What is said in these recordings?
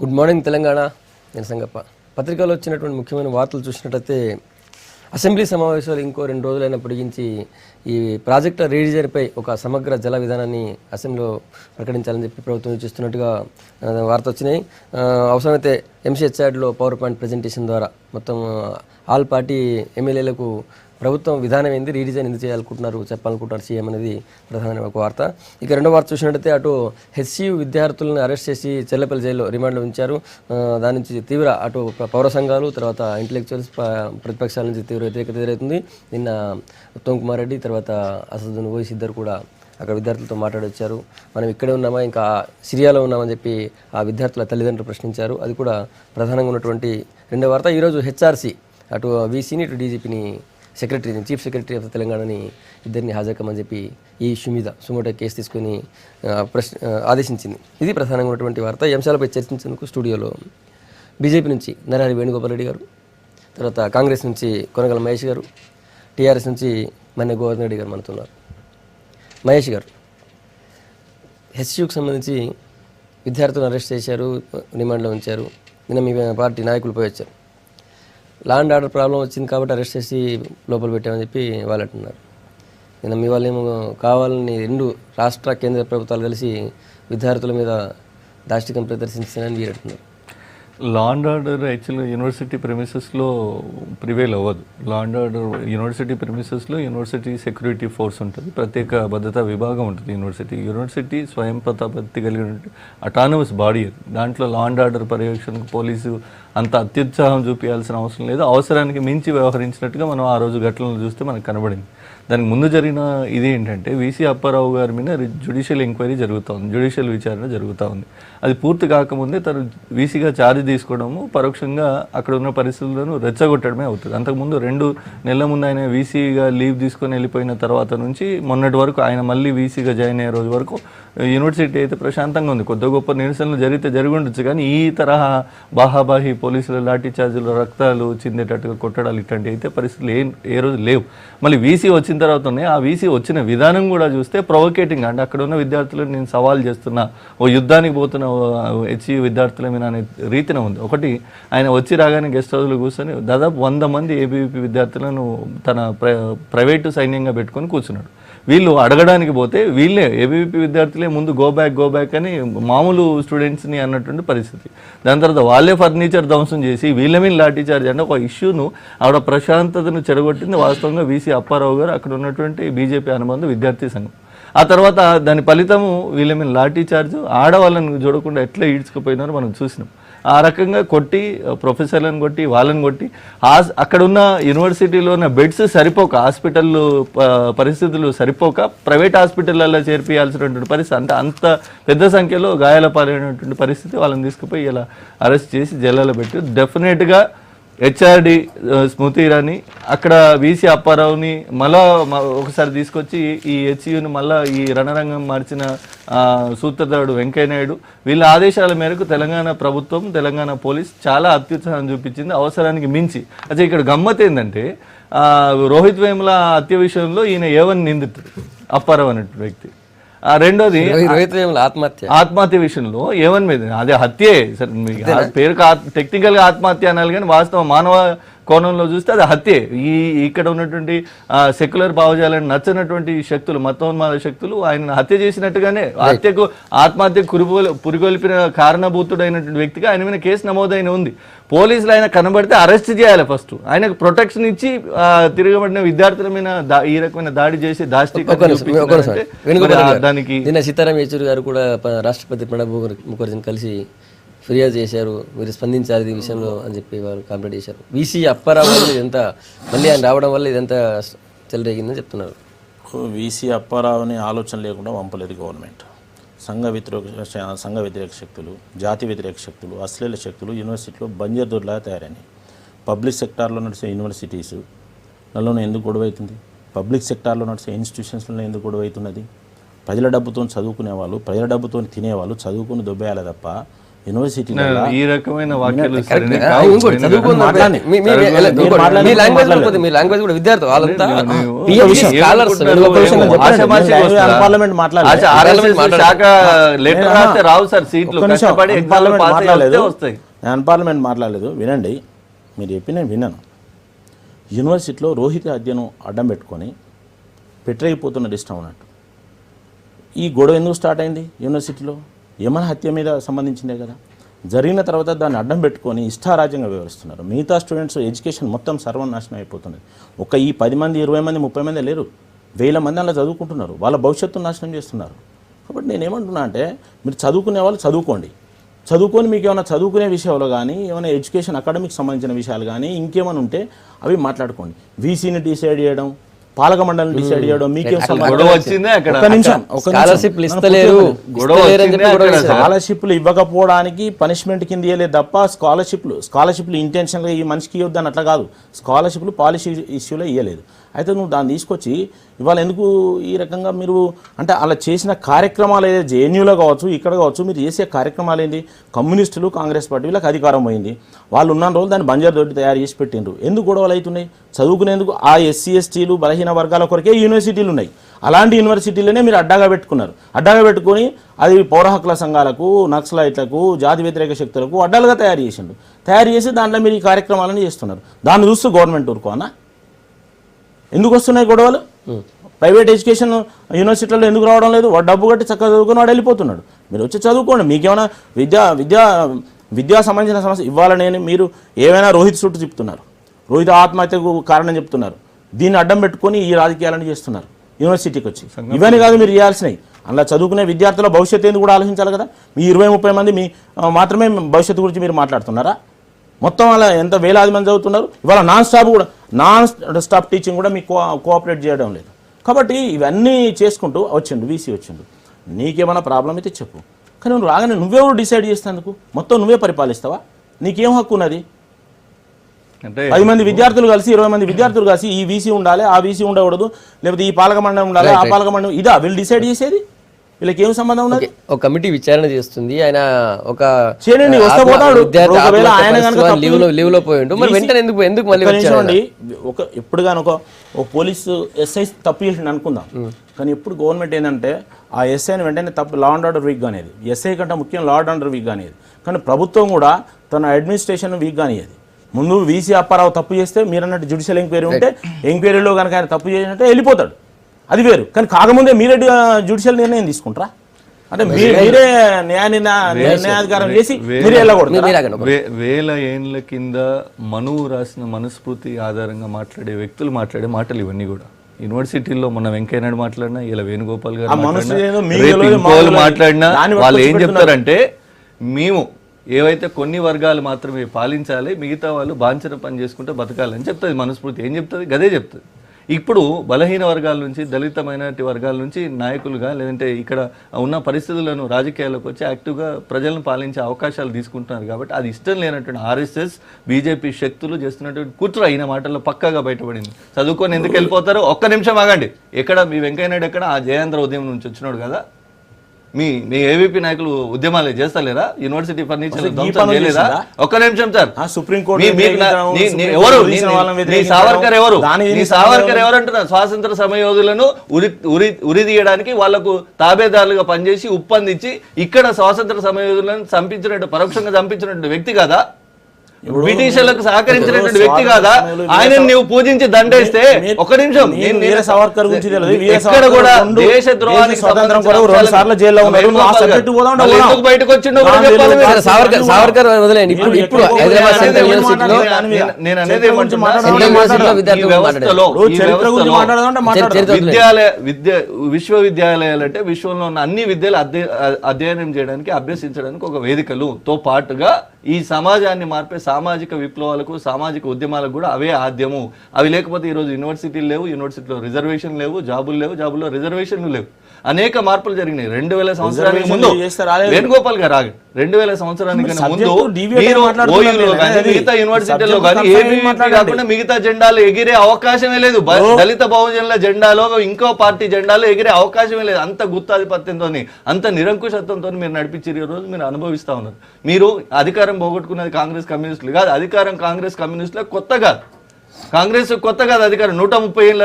Good morning Telangana. నేను సంగప్ప. పత్రికలో వచ్చినటువంటి ముఖ్యమైన వార్తలు చూసినట్టయితే అసెంబ్లీ సమావేశాలు ఇంకో 2 రోజులైనా పొడిగించి ఈ ప్రాజెక్టు రీడిజైన్పై ఒక సమగ్ర జల విధానాన్ని అసెంబ్లీలో ప్రకటించాలని చెప్పి ప్రభుత్వం చూస్తున్నట్టుగా వార్త వచ్చినాయి. అవసరమైతే ఎంసీహెచ్ఆర్లో పవర్ పాయింట్ ప్రజెంటేషన్ ద్వారా మొత్తం ఆల్ పార్టీ ఎమ్మెల్యేలకు ప్రభుత్వం విధానం ఏంది, రీడిజైన్ ఎందుకు చేయాలనుకుంటున్నారు, చెప్పాలనుకుంటున్నారు సీఎం అనేది ప్రధానమైన ఒక వార్త. ఇక రెండో వార్త చూసినట్టయితే అటు హెచ్సియు విద్యార్థులను అరెస్ట్ చేసి చెల్లపల్లి జైల్లో రిమాండ్లో ఉంచారు. దాని నుంచి తీవ్ర అటు పౌర సంఘాలు, తర్వాత ఇంటలెక్చువల్స్, ప్రతిపక్షాల నుంచి తీవ్ర వ్యతిరేకత ఎదురవుతుంది. నిన్న ఉత్తమ్ కుమార్ రెడ్డి, తర్వాత అసదుద్దీన్ ఓవైసీ ఇద్దరు కూడా అక్కడ విద్యార్థులతో మాట్లాడొచ్చారు. మనం ఇక్కడే ఉన్నామా, ఇంకా సిరియాలో ఉన్నామని చెప్పి ఆ విద్యార్థుల తల్లిదండ్రులు ప్రశ్నించారు. అది కూడా ప్రధానంగా ఉన్నటువంటి రెండో వార్త. ఈరోజు హెచ్ఆర్సీ అటు వీసీని, ఇటు డీజీపీని, సెక్రటరీని, చీఫ్ సెక్రటరీ ఆఫ్ తెలంగాణని ఇద్దరిని హాజరుకమని చెప్పి ఈ ఇష్యూ మీద సుమోటో కేసు తీసుకొని ఆదేశించింది. ఇది ప్రధానంగా ఉన్నటువంటి వార్త. ఈ అంశాలపై చర్చించేందుకు స్టూడియోలో బీజేపీ నుంచి నరహరి వేణుగోపాల్ రెడ్డి గారు, తర్వాత కాంగ్రెస్ నుంచి కొనగల మహేష్ గారు, టీఆర్ఎస్ నుంచి మన్నె గోవర్ధన్ రెడ్డి గారు మనతున్నారు. మహేష్ గారు, హెచ్సియుకి సంబంధించి విద్యార్థులను అరెస్ట్ చేశారు, రిమాండ్లో ఉంచారు. నిన్న మీ పార్టీ నాయకులు పోయి వచ్చారు. లా అండ్ ఆర్డర్ ప్రాబ్లం వచ్చింది కాబట్టి అరెస్ట్ చేసి లోపల పెట్టామని చెప్పి వాళ్ళు అంటున్నారు. నిన్న మీ వాళ్ళు ఏమో కావాలని 2 రాష్ట్ర కేంద్ర ప్రభుత్వాలు కలిసి విద్యార్థుల మీద దాష్టికం ప్రదర్శించారని మీరు అంటున్నారు. లా అండ్ ఆర్డర్ యాక్చువల్గా యూనివర్సిటీ ప్రెమిసెస్లో ప్రివేల్ అవ్వదు. లా అండ్ ఆర్డర్ యూనివర్సిటీ ప్రెమిసెస్లో యూనివర్సిటీ సెక్యూరిటీ ఫోర్స్ ఉంటుంది, ప్రత్యేక భద్రతా విభాగం ఉంటుంది. యూనివర్సిటీ స్వయం ప్రతిపత్తి కలిగిన అటానమస్ బాడీ. దాంట్లో లా అండ్ ఆర్డర్ పర్యవేక్షణకు పోలీసు అంత అత్యుత్సాహం చూపించాల్సిన అవసరం లేదు. అవసరానికి మించి వ్యవహరించినట్టుగా మనం ఆ రోజు ఘటనలు చూస్తే మనకు కనబడింది. దానికి ముందు జరిగిన ఇది ఏంటంటే వీసీ అప్పారావు గారి మీద జ్యుడిషియల్ ఎంక్వైరీ జరుగుతూ ఉంది, జ్యుడిషియల్ విచారణ జరుగుతూ ఉంది. అది పూర్తి కాకముందే తను వీసీగా ఛార్జ్ తీసుకోవడము పరోక్షంగా అక్కడ ఉన్న పరిస్థితులను రెచ్చగొట్టడమే అవుతుంది. అంతకుముందు 2 నెలల ముందు ఆయన వీసీగా లీవ్ తీసుకొని వెళ్ళిపోయిన తర్వాత నుంచి మొన్నటి వరకు ఆయన మళ్ళీ వీసీగా జాయిన్ అయ్యే రోజు వరకు యూనివర్సిటీ అయితే ప్రశాంతంగా ఉంది. కొద్ది గొప్ప నిరసనలు జరిగి ఉండొచ్చు, కానీ ఈ తరహా బాహాబాహి పోలీసుల లాఠీ ఛార్జీలు, రక్తాలు చిందేటట్టుగా కొట్టడాలు ఇట్లాంటివి అయితే పరిస్థితులు ఏ రోజు లేవు. మళ్ళీ వీసీ వచ్చిన తర్వాతనే ఆ వీసీ వచ్చిన విధానం కూడా చూస్తే ప్రొవోకేటింగ్. అంటే అక్కడ ఉన్న విద్యార్థులను నేను సవాల్ చేస్తున్నా, ఓ యుద్ధానికి పోతున్న హెచ్ఈ విద్యార్థుల మీద అనే రీతిన ఉంది. ఒకటి, ఆయన వచ్చి రాగానే గెస్ట్ హౌస్లో కూర్చొని దాదాపు 100 మంది ఏబీవీపీ విద్యార్థులను తన ప్రైవేటు సైన్యంగా పెట్టుకొని కూర్చున్నాడు. వీళ్ళు అడగడానికి పోతే వీళ్ళే ఏబీవీపీ విద్యార్థులే ముందు గో బ్యాక్ అని మామూలు స్టూడెంట్స్ని అన్నటువంటి పరిస్థితి. దాని తర్వాత వాళ్ళే ఫర్నిచర్ ధ్వంసం చేసి వీళ్ళ మీద లాఠీ చార్జ్ అంటే ఒక ఇష్యూను ఆవిడ ప్రశాంతతను చెడగొట్టింది వాస్తవంగా వీసీ అప్పారావు గారు, అక్కడ ఉన్నటువంటి బీజేపీ అనుబంధ విద్యార్థి సంఘం. ఆ తర్వాత దాని ఫలితము వీళ్ళ మీద లాఠీ చార్జ్, ఆడవాళ్ళని చూడకుండా ఎట్లా ఈడ్చుకుపోయినారో మనం చూసినాం. ఆ రకంగా కొట్టి ప్రొఫెసర్లను కొట్టి వాళ్ళని కొట్టి అక్కడ ఉన్న యూనివర్సిటీలో ఉన్న బెడ్స్ సరిపోక, హాస్పిటల్ పరిస్థితులు సరిపోక ప్రైవేట్ హాస్పిటల్లో చేర్పియాల్సినటువంటి పరిస్థితి. అంటే అంత పెద్ద సంఖ్యలో గాయాల పాలైనటువంటి పరిస్థితి. వాళ్ళని తీసుకుపోయి ఇలా అరెస్ట్ చేసి జైల్లో పెట్టి డెఫినెట్గా హెచ్ఆర్డి స్మృతి ఇరానీ, అక్కడ వీసీ అప్పారావుని మళ్ళా ఒకసారి తీసుకొచ్చి ఈ హెచ్యుని మళ్ళా ఈ రణరంగం మార్చిన సూత్రధారుడు వెంకయ్యనాయుడు, వీళ్ళ ఆదేశాల మేరకు తెలంగాణ ప్రభుత్వం, తెలంగాణ పోలీస్ చాలా అత్యుత్సాహం చూపించింది అవసరానికి మించి. అదే ఇక్కడ గమ్మత్ ఏంటంటే రోహిత్ వేముల హత్య విషయంలో ఈయన ఏవని నిందితుడు అప్పారావు అనేటువంటి వ్యక్తి. రెండోది ఆత్మహత్య విషయంలో ఏమని మీద అదే హత్యే. సరే పేరు టెక్నికల్గా ఆత్మహత్య అనాలి, కానీ వాస్తవం మానవ కోణంలో చూస్తే అది హత్యే. ఇక్కడ ఉన్నటువంటి సెక్యులర్ భావజాలను నచ్చనటువంటి శక్తులు, మతోన్మాద శక్తులు ఆయన హత్య చేసినట్టుగానే ఆత్మహత్యకు పురిగొల్పిన కారణభూతుడైనటువంటి వ్యక్తిగా ఆయన మీద కేసు నమోదైన ఉంది. పోలీసులు ఆయన కనబడితే అరెస్ట్ చేయాలి. ఫస్ట్ ఆయనకు ప్రొటెక్షన్ ఇచ్చి తిరగబడిన విద్యార్థుల మీద ఈ రకమైన దాడి చేసి దానికి సీతారాం యేచూరి గారు కూడా రాష్ట్రపతి ప్రణబ్ ముఖర్జీని కలిసి ఫిర్యాదు చేశారు, మీరు స్పందించాలి ఈ విషయంలో అని చెప్పి వాళ్ళు కంప్లైంట్ చేశారు. వీసీ అప్పారావు వల్ల ఇదంతా మళ్ళీ ఆయన రావడం వల్ల ఇదంతా చెలరేగిందని చెప్తున్నారు. వీసీ అప్పారావుని ఆలోచన లేకుండా పంపలేదు గవర్నమెంట్. సంఘ వ్యతిరేక శక్తులు, జాతి వ్యతిరేక శక్తులు, అశ్లీల శక్తులు యూనివర్సిటీలో బంజర్దూర్లాగా తయారైనాయి. పబ్లిక్ సెక్టార్లో నడిచే యూనివర్సిటీస్లలో ఎందుకు గొడవ అవుతుంది? పబ్లిక్ సెక్టార్లో నడిచే ఇన్స్టిట్యూషన్స్లో ఎందుకు గొడవ అవుతున్నది? ప్రజల డబ్బుతో చదువుకునే వాళ్ళు, ప్రజల డబ్బుతో తినేవాళ్ళు చదువుకుని దొబ్బేయాలి తప్ప యూనివర్సిటీలలో ఈ రకమైన వాక్యాలు కరెక్ట్. సరైనవి ఆ, కావు. ఇంకోటి చదువుకున్న మాట్లాడండి. మీ లాంగ్వేజ్ కూడా విద్యార్థులు వాళ్ళంతా PhD scholars. పార్లమెంట్ మాట్లాడలేదు. రావు సార్ సీట్లు కష్టపడి ఎగ్జామ్ పాస్ అయ్యి వస్తాయి. నేను పార్లమెంట్ మాట్లాడలేదు, వినండి. మీరు చెప్పి నేను విన్నాను. యూనివర్సిటీలో రోహిత్ హత్యను అడ్డం పెట్టుకొని పెట్టరైపోతున్నది ఇష్టం అన్నట్టు. ఈ గొడవ ఎందుకు స్టార్ట్ అయింది యూనివర్సిటీలో? యమన్ హత్య మీద సంబంధించిందే కదా. జరిగిన తర్వాత దాన్ని అడ్డం పెట్టుకొని ఇష్టారాజ్యంగా వివరిస్తున్నారు. మిగతా స్టూడెంట్స్ ఎడ్యుకేషన్ మొత్తం సర్వనాశనం అయిపోతున్నది. ఒక ఈ 10 మంది 20 మంది 30 మంది లేరు, 1000 మంది అలా చదువుకుంటున్నారు. వాళ్ళ భవిష్యత్తును నాశనం చేస్తున్నారు. కాబట్టి నేనేమంటున్నా అంటే మీరు చదువుకునే వాళ్ళు చదువుకోండి. చదువుకొని మీకు ఏమైనా చదువుకునే విషయాలు కానీ ఏమైనా ఎడ్యుకేషన్ అకాడమిక్ సంబంధించిన విషయాలు కానీ ఇంకేమైనా ఉంటే అవి మాట్లాడుకోండి. వీసీని డిసైడ్ చేయడం, పాలక మండలిని డిసైడ్ చేయడం మీకేం గొడవ వచ్చిందే అక్కడ. స్కాలర్షిప్లు ఇస్తలేరు, స్కాలర్షిప్లు ఇవ్వకపోవడానికి పనిష్మెంట్ కింద ఇవ్వలేదు తప్ప స్కాలర్షిప్లు ఇంటెన్షన్గా ఈ మనిషికి ఇవ్వద్దని అట్లా కాదు. స్కాలర్షిప్లు పాలసీ ఇష్యూలో ఇవ్వలేదు. అయితే నువ్వు దాన్ని తీసుకొచ్చి ఇవాళ ఎందుకు ఈ రకంగా మీరు అంటే అలా చేసిన కార్యక్రమాలు ఏదైతే జేఎన్యూలో కావచ్చు ఇక్కడ కావచ్చు మీరు చేసే కార్యక్రమాలు ఏంటి? కమ్యూనిస్టులు కాంగ్రెస్ పార్టీ వీళ్ళకి అధికారం పోయింది, వాళ్ళు ఉన్న రోజులు దాన్ని బంజారు దొడ్డి తయారు చేసి పెట్టిండ్రు. ఎందుకు గొడవలు అవుతున్నాయి? చదువుకునేందుకు ఆ ఎస్సీ ఎస్టీలు బలహీన వర్గాల కొరకే యూనివర్సిటీలు ఉన్నాయి. అలాంటి యూనివర్సిటీలనే మీరు అడ్డాగా పెట్టుకున్నారు. అడ్డాగా పెట్టుకొని అది పౌర హక్కుల సంఘాలకు, నక్సలైట్లకు, జాతి వ్యతిరేక శక్తులకు అడ్డాలుగా తయారు చేసిండు. తయారు చేసి దాంట్లో మీరు ఈ కార్యక్రమాలను చేస్తున్నారు. దాన్ని చూస్తూ గవర్నమెంట్ ఊరుకోనా? ఎందుకు వస్తున్నాయి గొడవలు? ప్రైవేట్ ఎడ్యుకేషన్ యూనివర్సిటీలో ఎందుకు రావడం లేదు? వాడు డబ్బు కట్టి చక్కగా చదువుకొని వాడు వెళ్ళిపోతున్నాడు. మీరు వచ్చి చదువుకోండి. మీకేమైనా విద్యా సంబంధించిన సమస్య ఇవ్వాలని మీరు ఏమైనా రోహిత్ చుట్టూ చెప్తున్నారు, రోహిత్ ఆత్మహత్యకు కారణం చెప్తున్నారు. దీన్ని అడ్డం పెట్టుకొని ఈ రాజకీయాలను చేస్తున్నారు యూనివర్సిటీకి వచ్చి. ఇవన్నీ కాదు మీరు చేయాల్సినవి. అలా చదువుకునే విద్యార్థుల భవిష్యత్తు ఎందుకు కూడా ఆలోచించాలి కదా. మీ 20-30 మంది మీ మాత్రమే భవిష్యత్తు గురించి మీరు మాట్లాడుతున్నారా? మొత్తం అలా ఎంత వేలాది మంది చదువుతున్నారు. ఇవాళ నాన్ స్టాప్ టీచింగ్ కూడా మీకు కోఆపరేట్ చేయడం లేదు. కాబట్టి ఇవన్నీ చేసుకుంటూ వచ్చిండు వీసీ వచ్చిండు. నీకేమైనా ప్రాబ్లం అయితే చెప్పు, కానీ నువ్వు రాగానే నువ్వెవరు డిసైడ్ చేస్తాందుకు? మొత్తం నువ్వే పరిపాలిస్తావా? నీకేం హక్కు ఉన్నది? 10 మంది విద్యార్థులు కలిసి 20 మంది విద్యార్థులు కలిసి ఈ వీసీ ఉండాలి, ఆ వీసీ ఉండకూడదు, లేకపోతే ఈ పాలక మండలం ఉండాలి, ఆ పాలక మండలం ఇదా వీళ్ళు డిసైడ్ చేసేది? వీళ్ళకి ఏం సంబంధం ఉన్నది? ఒక కమిటీ విచారణ చేస్తుంది. ఆయన ఒక చేయండి, వస్తే పోతాడు. లీవ్ లో పోయిండు. మరి వెంటనే ఎందుకు మళ్ళీ చూడండి, ఎప్పుడుగాను ఒక పోలీసు ఎస్ఐ తప్పు చేసిండు అనుకుందాం, కానీ ఎప్పుడు గవర్నమెంట్ ఏంటంటే ఆ ఎస్ఐని వెంటనే తప్పు లా అండ్ ఆర్డర్ వీక్ అనేది, ఎస్ఐ కంటే ముఖ్యం లా అండ్ ఆర్డర్ వీక్ అనేది. కానీ ప్రభుత్వం కూడా తన అడ్మినిస్ట్రేషన్ వీక్ కానిది. ముందు వీసీ అప్పారావు తప్పు చేస్తే మీరు అన్నట్టు జ్యుడిషియల్ ఎంక్వైరీ ఉంటే ఎంక్వైరీలో కనుక ఆయన తప్పు చేసినట్టే వెళ్ళిపోతాడు, అది వేరు. కానీ కాకముందే మీరే జ్యుడిషియల్ నిర్ణయం తీసుకుంటారా? అంటే మీరే న్యాయాధికారం చేసి మీరే వెళ్ళకూడదు. వేల ఏండ్ల కింద మనువు రాసిన మనుస్మృతి ఆధారంగా మాట్లాడే వ్యక్తులు మాట్లాడే మాటలు ఇవన్నీ కూడా. యూనివర్సిటీలో మన వెంకయ్యనాయుడు మాట్లాడినా, ఇలా వేణుగోపాల్ గారు మాట్లాడినా వాళ్ళు ఏం చెప్తారంటే, మేము ఏవైతే కొన్ని వర్గాలు మాత్రమే పాలించాలి, మిగతా వాళ్ళు బాంఛన పని చేసుకుంటే బతకాలని చెప్తుంది మనుస్మృతి. ఏం చెప్తుంది? గదే చెప్తుంది. ఇప్పుడు బలహీన వర్గాల నుంచి, దళిత మైనారిటీ వర్గాల నుంచి నాయకులుగా లేదంటే ఇక్కడ ఉన్న పరిస్థితులను రాజకీయాల్లోకి వచ్చి యాక్టివ్గా ప్రజలను పాలించే అవకాశాలు తీసుకుంటున్నారు. కాబట్టి అది ఇష్టం లేనటువంటి ఆర్ఎస్ఎస్ బీజేపీ శక్తులు చేస్తున్నటువంటి కుట్ర అయిన మాటల్లో పక్కాగా బయటపడింది. చదువుకొని ఎందుకు వెళ్ళిపోతారు? ఒక్క నిమిషం ఆగండి. ఎక్కడ మీ వెంకయ్యనాయుడు ఎక్కడ? ఆ జయాంధ్ర ఉద్యమం నుంచి వచ్చినాడు కదా. మీ ఏవీపీ నాయకులు ఉద్యమాలు చేస్తలేరా? యూనివర్సిటీ ఫర్నిచర్ ధ్వంసం చేయలేదా? ఒక్క నిమిషం సార్. సావర్కర్ ఎవరు? సావర్కర్ ఎవరు అంటున్నారు? స్వాతంత్ర సమయోధులను ఉరి తీయడానికి వాళ్లకు తాబేదారులుగా పనిచేసి ఉప్పందించి ఇక్కడ స్వాతంత్ర సమయోధులను చంపించినట్టు, పరోక్షంగా చంపించినటువంటి వ్యక్తి కదా, బ్రిటిషర్లకు సహకరించినటువంటి వ్యక్తి కాదా? ఆయన నువ్వు పూజించి దండేస్తే ఒక నిమిషం, సావర్కర్ గురించి ఎక్కడ కూడా దేశ ద్రోహానికి బయటకు వచ్చిండు సావర్కర్ వదిలేండి. ఇప్పుడు హైదరాబాద్ సెంట్రల్ యూనివర్సిటీలో నేను అనేది విశ్వవిద్యాలయాలు అంటే విశ్వంలో ఉన్న అన్ని విద్యలు అధ్యయనం చేయడానికి, అభ్యసించడానికి ఒక వేదికలుతో పాటుగా ఈ సమాజాన్ని మార్పే సామాజిక విప్లవాలకు, సామాజిక ఉద్యమాలకు కూడా అవే ఆద్యము. అవి లేకపోతే ఈరోజు యూనివర్సిటీలు లేవు, యూనివర్సిటీలో రిజర్వేషన్ లేవు, జాబులు లేవు, జాబుల్లో రిజర్వేషన్లు లేవు. అనేక మార్పులు జరిగినాయి. 2000 సంవత్సరానికి ముందు చేస్తే రాలేదు. వేణుగోపాల్ గారు 2000 సంవత్సరానికి ముందు subject deviate మీరు మాట్లాడుతున్నారు OU లో కానీ కదా, మిగతా యూనివర్సిటీల్లో subject కానీ confirm ఏబీ మాట్లాడండి. కాకుండా మిగతా జెండాలు ఎగిరే అవకాశమే లేదు. దళిత బహుజనుల జెండాలో ఇంకో పార్టీ జెండాలో ఎగిరే అవకాశమే లేదు. అంత గుత్తాధిపత్యంతో అంత నిరంకుశత్వంతో మీరు నడిపించారు. ఈ రోజు మీరు అనుభవిస్తా ఉన్నారు. మీరు అధికారం పోగొట్టుకున్నది కాంగ్రెస్ కమ్యూనిస్టులు కాదు. అధికారం కాంగ్రెస్ కమ్యూనిస్టుల కొత్త కాదు. కాంగ్రెస్ కొత్త కాదు అధికారం. 130 ఏళ్ళ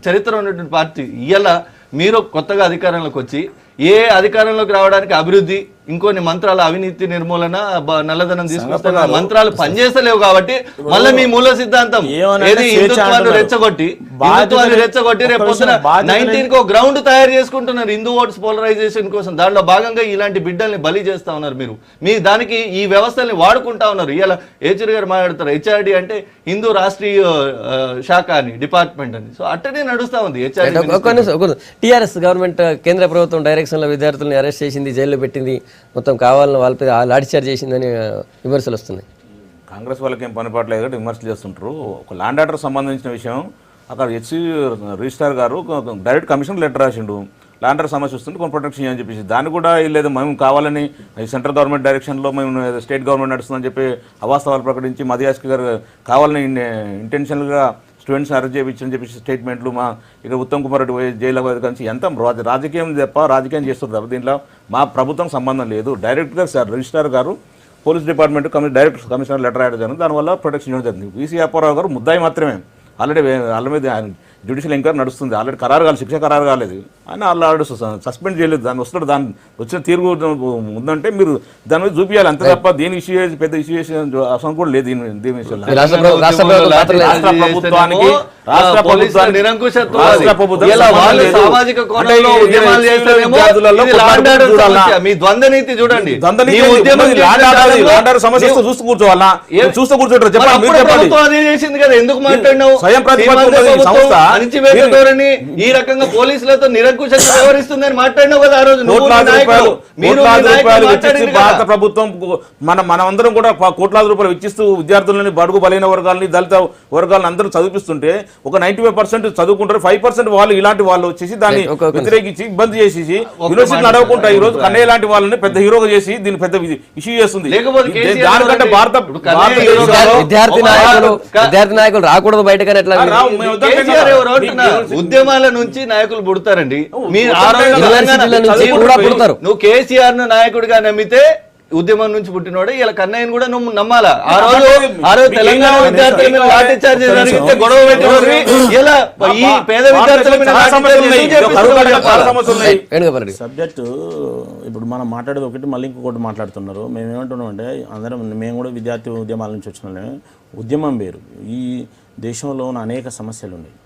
చరిత్ర ఉన్నటువంటి పార్టీ. ఇవాళ మీరు కొత్తగా అధికారంలోకి వచ్చి ఏ అధికారంలోకి రావడానికి అభివృద్ధి ఇంకొన్ని మంత్రాలు అవినీతి నిర్మూలన నల్లధనం తీసుకొస్తున్న మంత్రాలు పనిచేస్తలేవు కాబట్టి మళ్ళీ మీ మూల సిద్ధాంతం ఏది హిందుత్వాన్ని రెచ్చగొట్టి రేపు పొద్దున 19 కు గ్రౌండ్ తయారు చేసుకుంటున్నారు హిందూ ఓట్స్ పోలరైజేషన్ కోసం. దాంట్లో భాగంగా ఇలాంటి బిడ్డల్ని బలి చేస్తా ఉన్నారు. మీరు మీ దానికి ఈ వ్యవస్థల్ని వాడుకుంటా ఉన్నారు. ఇలా ఏచూరి గారు మాట్లాడతారు HRD అంటే హిందూ రాష్ట్రీయ శాఖ అని డిపార్ట్మెంట్ అని. సో అట్టనే నడుస్తా ఉంది HRD. టీఆర్ఎస్ గవర్నమెంట్ కేంద్ర ప్రభుత్వం డైరెక్షన్ లో విద్యార్థులను అరెస్ట్ చేసింది, జైల్లో పెట్టింది, మొత్తం కావాలని వాళ్ళపై లాఠీచార్జ్ చేసిందని విమర్శలు వస్తున్నాయి. కాంగ్రెస్ వాళ్ళకి ఏం పనిపాటు లేదు విమర్శలు చేస్తుంటారు. ఒక ల్యాండ్ ఆర్డర్ సంబంధించిన విషయం అక్కడ రిజిస్ట్రార్ గారు డైరెక్ట్ కమిషన్ లెటర్ రాసిండు. ల్యాండ్ ఆర్డర్ సమస్య వస్తుంటే కొన్ని ప్రొటెక్షన్ అని చెప్పేసి దాన్ని కూడా లేదు మేము కావాలని సెంట్రల్ గవర్నమెంట్ డైరెక్షన్లో మేము స్టేట్ గవర్నమెంట్ నడుస్తుందని చెప్పి అవాస్తవాలు ప్రకటించి మధ్యాస్కి గారు కావాలని ఇంటెన్షనల్గా స్టూడెంట్స్ అరెస్ట్ చేయించని చెప్పేసి స్టేట్మెంట్లు మా ఇక్కడ ఉత్తమ్ కుమార్ రెడ్డి జైలు కలిసి ఎంత రాజకీయం తప్ప రాజకీయం చేస్తుంది. దీంట్లో మా ప్రభుత్వం సంబంధం లేదు. డైరెక్ట్గా రిజిస్ట్రార్ గారు police department direct commissioner letter రాయడం జరిగింది. దానివల్ల ప్రొటెక్షన్ ఇవ్వడం జరిగింది. వీసీ అప్పారావు గారు ముద్దాయి మాత్రమే. ఆల్రెడీ వాళ్ళ మీద జ్యుడిషియల్ ఎంక్వైరీ నడుస్తుంది. ఆల్రెడీ ఖరారు కాలేదు, శిక్ష ఖరారు కాలేదు. ఆయన ఆల్రెడీ సస్పెండ్ చేయలేదు. దాన్ని వస్తాడు, దాని వచ్చిన తీర్పు ఉందంటే మీరు దాని మీద చూపించాలి అంతే తప్ప దీని ఇష్యూ చేసి పెద్ద ఇష్యూ చేసి అవసరం కూడా లేదు. దీని విషయంలో రాష్ట్ర ప్రభుత్వానికి మీ ద్వంద్వ నీతి చూడండి. చూస్తూ కూర్చోవాలా? చూస్తూ కూర్చోంటారు చెప్పండి. చేసింది కదా, ఎందుకు మాట్లాడినావు? స్వయం ప్రతిపత్తి అణిచివేత ధోరణి ఈ రకంగా పోలీసులతో నిరంకుశంగా వ్యవహరిస్తుందని మాట్లాడినావు కదా ఆ రోజు. భారత ప్రభుత్వం మనమందరం కూడా కోట్లాది రూపాయలు ఇచ్చిస్తూ విద్యార్థులని బడుగు బలైన వర్గాలని దళిత వర్గాలను అందరూ చదివిస్తుంటే ఒక 95% చదువుకుంటారు, 5% వాళ్ళు ఇలాంటి వాళ్ళు వచ్చేసి దాన్ని వ్యతిరేకించి ఇబ్బంది చేసేసి యూనివర్సిటీ నడవకుండా ఈ రోజు కన్నయ్య లాంటి వాళ్ళని పెద్ద హీరోగా చేసి దీన్ని పెద్ద ఇష్యూ చేస్తుంది. దానికంటే విద్యార్థి నాయకులు రాకూడదు బయట. ఉద్యమాల నుంచి నాయకులు పుడతారండి. నువ్వు కేసీఆర్ ను నాయకుడిగా నమ్మితే ఉద్యమం నుంచి పుట్టినోడే ఇలా కన్నయ్యను కూడా నువ్వు నమ్మాలా? ఆ రోజు తెలంగాణ విద్యార్థుల మీద లాఠీచార్జ్ జరిగితే గొడవ పెట్టినోడు ఇలా ఈ పేద విద్యార్థుల మీద సబ్జెక్టు ఇప్పుడు మనం మాట్లాడేది ఒకటి మళ్ళీ ఇంకొకటి మాట్లాడుతున్నారు. మేము ఏమంటున్నాం అంటే అందరం మేము కూడా విద్యార్థి ఉద్యమాల నుంచి వచ్చిన ఉద్యమం వేరు. ఈ దేశంలో ఉన్న అనేక సమస్యలు ఉన్నాయి.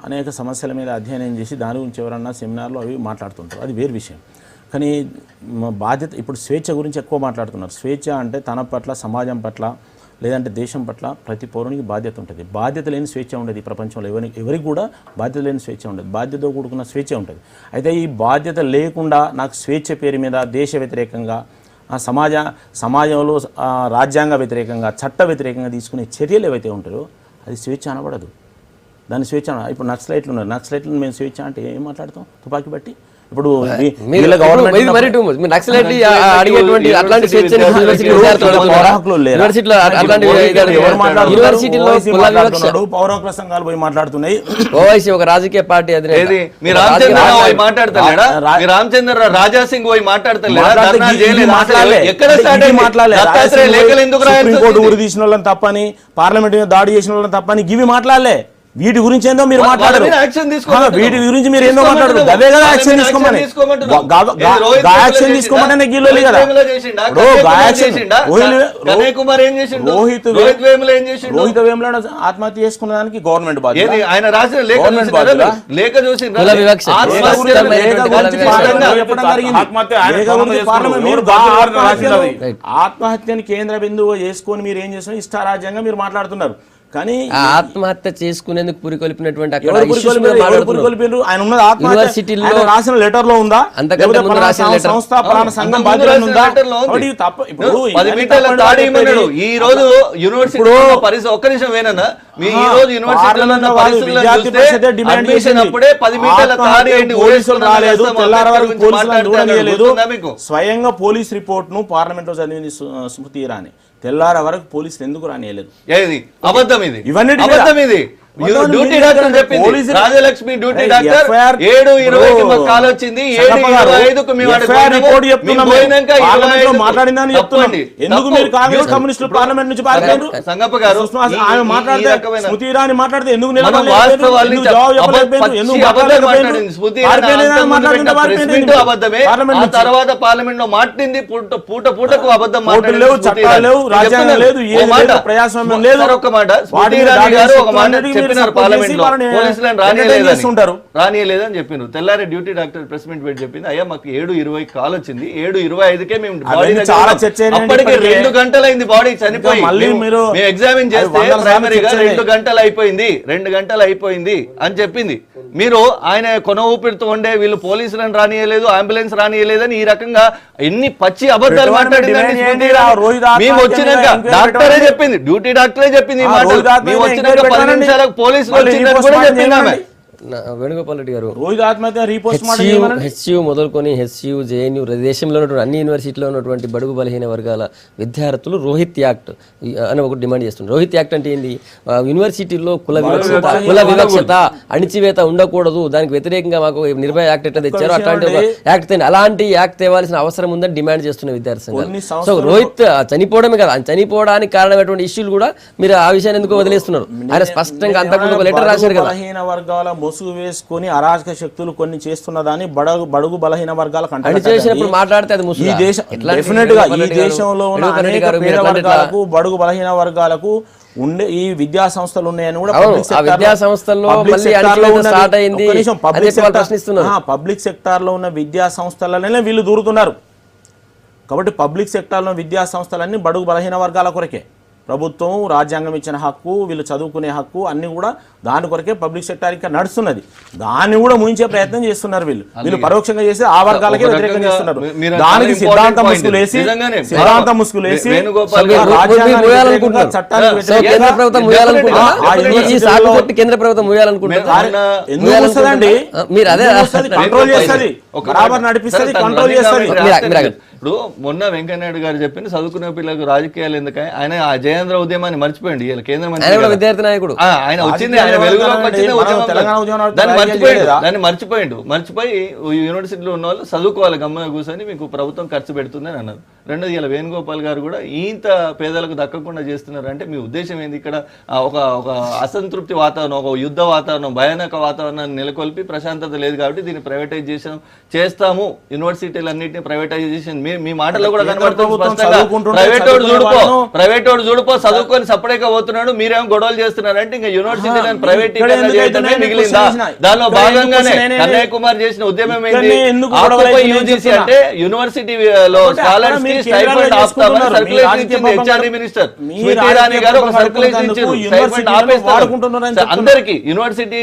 అనేక సమస్యల మీద అధ్యయనం చేసి దాని గురించి ఎవరన్నా సెమినార్లో అవి మాట్లాడుతుంటారు, అది వేరు విషయం. కానీ బాధ్యత ఇప్పుడు స్వేచ్ఛ గురించి ఎక్కువ మాట్లాడుతున్నారు. స్వేచ్ఛ అంటే తన పట్ల, సమాజం పట్ల, లేదంటే దేశం పట్ల ప్రతి పౌరునికి బాధ్యత ఉంటుంది. బాధ్యత లేని స్వేచ్ఛ ఉండదు ఈ ప్రపంచంలో. ఎవరికి కూడా బాధ్యత లేని స్వేచ్ఛ ఉండదు. బాధ్యతతో కూడుకున్న స్వేచ్ఛ ఉంటుంది. అయితే ఈ బాధ్యత లేకుండా నాకు స్వేచ్ఛ పేరు మీద దేశ వ్యతిరేకంగా, సమాజంలో రాజ్యాంగ వ్యతిరేకంగా, చట్ట వ్యతిరేకంగా తీసుకునే చర్యలు ఏవైతే ఉంటాయో అది స్వేచ్ఛ అనబడదు. దాని స్వేచ్ఛ ఇప్పుడు నక్సలైట్లు ఉన్నారు. నక్సలైట్లను మేము స్వేచ్ఛ అంటే ఏం మాట్లాడతాం? తుపాకీ బట్టి. ఇప్పుడు పౌరకుల సంఘాలు పోయి మాట్లాడుతున్నాయి. ఓవైసీ ఒక రాజకీయ పార్టీ అది రామచంద్ర రాజా సింగ్ పోయి ఉరి తీసిన వాళ్ళని తప్పని, పార్లమెంట్ మీద దాడి చేసిన వాళ్ళని తప్పని గివి మాట్లాడలే. వీటి గురించి ఏందో మీరు మాట్లాడరు. వీటి గురించి మీరు ఏందో మాట్లాడరు. అదే కదా యాక్షన్ తీసుకోమని. యాక్షన్ తీసుకోమంటే గిల్లు కదా. రోహిత్ వేముల ఆత్మహత్య చేసుకున్న దానికి గవర్నమెంట్ బాధ్యత. ఆయన రాసిన లేఖ చూసి ఆత్మహత్యని కేంద్ర బిందువు చేసుకొని మీరు ఏం చేస్తున్నారు? ఇష్టారాజ్యంగా మీరు మాట్లాడుతున్నారు. కానీ ఆ ఆత్మహత్య చేసుకునేందుకు పురికొల్పినటువంటి అక్కడ ఎవరు issues మీద పురికొల్పారు? ఎవరు మాట్లాడుతున్నారు. పురికొల్పారు? ఆయన ఉన్నది ఆత్మహత్య. యూనివర్సిటీల్లో ఆయన రాసిన లెటర్ లో ఉందా? అంతకంటే లేకపోతే ముందు పలానా రాసిన లెటర్. సంస్థ పలానా సంఘం అంతకు ముందు బాధ్యత రాసిన ఉందా? లెటర్లో ఉంది. కాబట్టి తప్ప ఇప్పుడు 10 ఇవన్నీ మీటర్ల తప్పని తాడి చెప్పేది. ఇమ్మన్నాడు. ఈ రోజు యూనివర్సిటీ పరిస్థితి ఒక్క నిమిషం వేనన్నా, మీ ఈ రోజు యూనివర్సిటీలో ఉన్న పరిస్థితులను విద్యార్థి చూస్తే పరిషత్ డిమాండ్ అడ్మిషన్ చేసింది. అప్పుడే 10 మీటర్ల తాడి ఏంటి పోలీసులు రాలేదు, తెల్లార వరకు పోలీసులను చూడనీయలేదు. మీకు స్వయంగా పోలీస్ రిపోర్ట్ ను పార్లమెంట్ లో చదివింది స్మృతి ఇరానీ. తెల్లార వరకు పోలీసులు ఎందుకు రానియలేదు? ఏది అబద్ధం, ఇది ఇవన్నీ అబద్ధం, ఇది డ్యూటీ డాక్టర్ చెప్పింది. రాజలక్ష్మి డ్యూటీ డాక్టర్ 7:20కి మాకు కాల్ వచ్చింది, 7:25కు మేము మాట్లాడిందని చెప్తున్నాం. ఎందుకు మీరు కాంగ్రెస్ కమ్యూనిస్టులు పార్లమెంట్ నుంచి పారిపోయారు? సంగప్ప గారు ఆమె మాట్లాడితే స్మృతి ఇరానీ మాట్లాడితే ఎందుకు తర్వాత పార్లమెంట్ లో మాట్లాడింది, పూటకు అబద్ధం లేవు, చట్టాలు లేవు, రాజ్యాంగం లేదు, ప్రజాస్వామ్యం లేదు. ఒక్క మాట స్మృతి ఇరానీ గారు ఒక మాట చెప్పినారు పార్లమెంట్ లో, పోలీసులను రానియలేదని చెప్పినారు. తెల్లారి డ్యూటీ డాక్టర్ ప్రెస్ మీట్ పెట్టి చెప్పింది, అయ్యా మాకు 7:20 కాల్ వచ్చింది, 7:25కే మేము అప్పటికే 2 గంటలైంది బాడీ చనిపోయి, మేము ఎగ్జామిన్ చేస్తే ప్రైమరీగా 2 గంటలు అయిపోయింది, 2 గంటలు అయిపోయింది అని చెప్పింది. మీరు ఆయన కొన ఊపిరితో ఉండే వీళ్ళు పోలీసులను రానియలేదు, అంబులెన్స్ రానియలేదని ఈ రకంగా ఎన్ని పచ్చి అబద్ధాలు మాట్లాడిందండి. మేము వచ్చినాక డాక్టరే చెప్పింది, డ్యూటీ డాక్టరే చెప్పింది ఈ మాట. మేము వచ్చినాక 10 నిమిషాలకు పోలీసులు వచ్చిందని కూడా చెప్పింది ఆమె. వేణుగోపాల్ రెడ్డి గారు, హెచ్యు మొదలుకొని హెచ్యు, జేఎన్యు, దేశంలో ఉన్నటువంటి అన్ని యూనివర్సిటీలో ఉన్నటువంటి బడుగు బలహీన వర్గాల విద్యార్థులు రోహిత్ యాక్ట్ అని ఒకటి డిమాండ్ చేస్తున్నారు. రోహిత్ యాక్ట్ అంటే ఏంటి? యూనివర్సిటీల్లో కుల వివక్షత, అణిచివేత ఉండకూడదు, దానికి వ్యతిరేకంగా మాకు నిర్భయ యాక్ట్ ఎట్లా తెచ్చారో అట్లాంటి ఒక యాక్ట్ తేండి, అలాంటి యాక్ట్ తేవాల్సిన అవసరం ఉందని డిమాండ్ చేస్తున్న విద్యార్థి సంఘాలు. సో రోహిత్ చనిపోవడమే కదా, చనిపోవడానికి కారణమైనటువంటి ఇష్యూలు కూడా మీరు ఆ విషయాన్ని ఎందుకు వదిలేస్తున్నారు? ఆయన స్పష్టంగా అంతకుముందు ఒక లెటర్ రాశారు కదా. బలహీన వర్గాల ముసుగు వేసుకొని అరాజక శక్తులు కొన్ని చేస్తున్నదాన్ని బడుగు బలహీన వర్గాలకు మాట్లాడితే అది ఈ దేశంలో ఉన్న అనేక పేద వర్గాలకు, బడుగు బలహీన వర్గాలకు ఉండే ఈ విద్యా సంస్థలు ఉన్నాయని కూడా పబ్లిక్ సెక్టార్ లో ఉన్న విద్యా సంస్థలనే వీళ్ళు దూరుతున్నారు. కాబట్టి పబ్లిక్ సెక్టార్ లో విద్యా సంస్థలన్నీ బడుగు బలహీన వర్గాల కొరకే. ప్రభుత్వం రాజ్యాంగం ఇచ్చిన హక్కు, వీళ్ళు చదువుకునే హక్కు అన్ని కూడా దాని కొరకే పబ్లిక్ సెక్టార్ ఇంకా నడుస్తున్నది. దాన్ని కూడా ముగించే ప్రయత్నం చేస్తున్నారు వీళ్ళు పరోక్షంగా చేసి ఆ వర్గాలకే వ్యతిరేకం చేస్తున్నారు. దానికి సిద్ధాంత ముసుగులేసి కేంద్ర ప్రభుత్వం ఎందుకు వస్తుందండి? కంట్రోల్ చేస్తుంది, బరాబర్ నడిపిస్తుంది, కంట్రోల్ చేస్తుంది. ఇప్పుడు మొన్న వెంకయ్యనాయుడు గారు చెప్పింది, చదువుకునే పిల్లలకు రాజకీయాలు ఎందుకని, ఆయన ఆ జయేంద్ర ఉద్యమాన్ని మర్చిపోయింది. కేంద్ర మంత్రి విద్యార్థి నాయకుడు ఆయన వచ్చింది, ఆయన వెలుగులోకి వచ్చింది దాన్ని మర్చిపోయి యూనివర్సిటీలో ఉన్న వాళ్ళు చదువుకోవాలి, గమ్మున కూర్చొని మీకు ప్రభుత్వం ఖర్చు పెడుతుందని అన్నారు. రెండోది ఇలా వేణుగోపాల్ గారు కూడా ఇంత పేదలకు దక్కకుండా చేస్తున్నారు అంటే మీ ఉద్దేశం ఏంది? ఇక్కడ ఒక అసంతృప్తి వాతావరణం, ఒక యుద్ధ వాతావరణం, భయానక వాతావరణాన్ని నెలకొల్పి ప్రశాంతత లేదు కాబట్టి దీన్ని ప్రైవేటైజేషన్ చేస్తాము, యూనివర్సిటీలన్నింటినీ ప్రైవేటైజేషన్ మీ మాటల్లో కూడా కనబడుతుంది స్పష్టంగా. ప్రైవేట్ వాడు చూడుపో చదువుకొని సపరేట్గా పోతున్నాడు, మీరేమో గొడవలు చేస్తున్నారు అంటే ఇంకా యూనివర్సిటీలను ప్రైవేటీకరణ చేయడమే మిగిలిందా? దానిలో భాగంగానే కన్నయ్య కుమార్ చేసిన ఉద్యమం ఏంటి? యూజీసీ అంటే యూనివర్సిటీలో స్కాలర్స్ కి స్టైపెండ్ ఆపుతామని సర్క్యులేషన్ ఇచ్చింది హెచ్ఆర్డీ మినిస్టర్ స్మృతి ఇరానీ గారు. ఒక సర్క్యులేషన్ ఇచ్చింది, స్టైపెండ్ ఆపేస్తారు అందరికి, యూనివర్సిటీ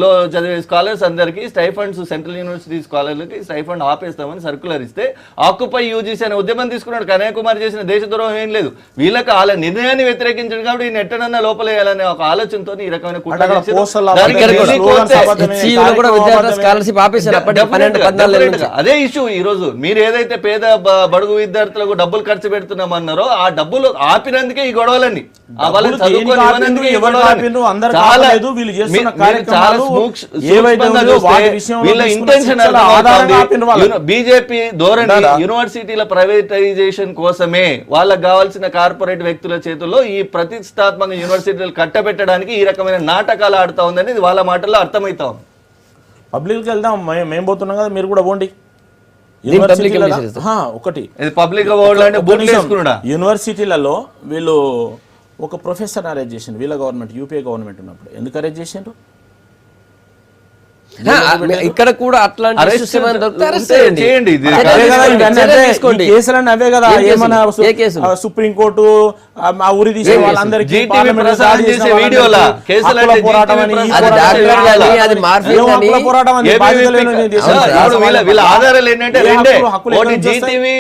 లో చదివే స్కాలర్స్ అందరికి స్టైఫండ్స్, సెంట్రల్ యూనివర్సిటీ స్కాలర్లకి స్టైఫండ్ ఆపేస్తామని సర్క్యులర్ ఇస్తే ఆక్యుపై యూజీసీ అనే ఉద్యమం తీసుకున్నాడు. కన్నయ్య కుమార్ చేసిన దేశద్రోహం ఏం లేదు, వీళ్ళకి వాళ్ళ నిర్ణయాన్ని వ్యతిరేకించడం కాబట్టి ఈయన ఎట్టనన్నా లోపలేయాలనే ఒక ఆలోచనతో ఈ రకమైన అదే ఇష్యూ. ఈ రోజు మీరు ఏదైతే పేద బడుగు విద్యార్థులకు డబ్బులు ఖర్చు పెడుతున్నామన్నారో ఆ డబ్బులు ఆపినందుకే ఈ గొడవలన్నీ, వీళ్ళ ఇంటెన్షన్ బీజేపీ ధోరణి యూనివర్సిటీల ప్రైవేటైజేషన్ కోసమే వాళ్ళకి కావాల్సిన కార్పొరేట్ వ్యక్తుల చేతుల్లో ఈ ప్రతిష్టాత్మక యూనివర్సిటీలు కట్టబెట్టడానికి ఈ రకమైన నాటకాలు ఆడుతా ఉందని వాళ్ళ మాటల్లో అర్థమవుతా ఉంది. పబ్లిక్కి వెళ్దాం, మేము పోతున్నాం కదా, మీరు కూడా పోండి. ఒకటి యూనివర్సిటీలలో వీళ్ళు ఒక ప్రొఫెసర్ అరెస్ట్ చేసిండు, వీళ్ళ గవర్నమెంట్ యూపీఏ గవర్నమెంట్ ఉన్నప్పుడు. ఎందుకు అరెస్ట్ చేసిండ్రు? ఇక్కడ కూడా అట్లాంటి Arrest issues ఏమైనా దొరికితే arrest ఉంటే చేయండి. చేయండి. ఇది చర్య అదే కదా తీసుకోండి, ఇవన్నీ చర్య అంటే తీసుకోండి. ఈ కేసులన్నీ అవే కదా ఏం కేసులు? ఏమన్నా ఏ కేసులు? సుప్రీంకోర్టు ఆ ఊరి తీసే వాళ్ళందరికీ జీటీవీ పార్లమెంట్ ప్రసారం దాడి చేసే చేసిన వీడియోలా? వాళ్ళందరికీ కేసులు హక్కుల అంటే పోరాటం జీటీవీ అని, ఈ ప్రసారం అది పోరాటం డాక్టర్ అని, గాని, అది మార్ఫింగ్ ఏం అని. హక్కుల పోరాటం అని, బాధ్యత లేని నేను దేశం వీళ్ళ ఆధారాలు ఏంటంటే ఏ రెండే. హక్కులు ఒకటి ఎక్కడ జీటీవీ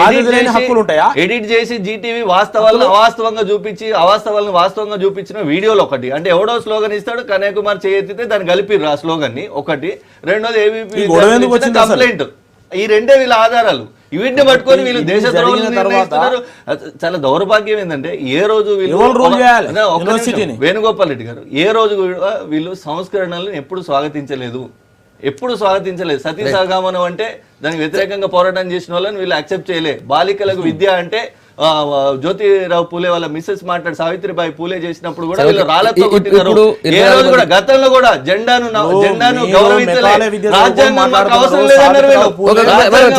బాధ్యత లేని హక్కులు ఉంటాయా? ఎడిట్ చేసి జీటీవీ వాస్తవాలను అవాస్తవంగా చూపించి అవాస్తవాలను వాస్తవంగా చూపించిన వీడియోలు ఒకటి. అంటే ఎవడో స్లోగన్ ఇస్తాడు, కన్యాకుమారి చేయెత్తితే దాన్ని కలిపిర్రు ఆ స్లోగన్ ని ఒకటి. రెండోది ఏబీపీ ఈ గొడవ ఎందుకు వచ్చింది అసలు? కంప్లైంట్. ఈ రెండే వీళ్ళ ఆధారాలు. వీటిని పట్టుకొని వీళ్ళు ఇది దేశద్రోహులు జరిగిన తర్వాత నిర్ణయిస్తున్నారు. చాలా దౌర్భాగ్యం ఏంటంటే ఏ రోజు వీళ్ళు ఎవరు రూల్ చేయాలి? అదే ఒక్క నిమిషం. యూనివర్సిటీని. వేణుగోపాల్ రెడ్డి గారు ఏ రోజు కూడా వీళ్ళు సంస్కరణలను ఎప్పుడు స్వాగతించలేదు. సతీ సహగమనం అంటే దానికి వ్యతిరేకంగా పోరాటం చేసిన వాళ్ళని వీళ్ళు యాక్సెప్ట్ చేయలే. బాలికలకు విద్య అంటే జ్యోతిరావు పూలే వాళ్ళ మిస్సెస్ మాట్లాడి సావిత్రిబాయి పూలే చేసినప్పుడు కూడా వీళ్ళు రాళ్లతో కొట్టినారు. ఏ రోజు కూడా గతంలో కూడా జెండాను గౌరవించలే. రాజ్యాంగం మాకు అవసరం లేదన్నారు వీళ్ళు.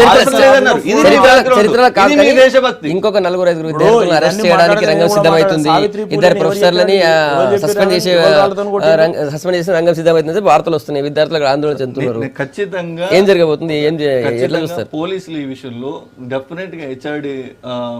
అవసరం లేదన్నారు. ఇది మీ background. ఇది మీ దేశభక్తి. ఇంకొక 4-5 విద్యార్థులను అరెస్ట్ చేయడానికి రంగం సిద్ధమవుతుంది. ఇద్దరు ప్రొఫెసర్లని సస్పెండ్ చేసిన రంగం సిద్ధమవుతుంది. వార్తలు వస్తున్నాయి. విద్యార్థులకు ఆందోళన చెందుతున్నారు. ఖచ్చితంగా ఏం జరగబోతుంది? ఎట్లా చూస్తారు? పోలీసులు ఈ విషయంలో డెఫినెట్ గా హెచ్ఆర్డి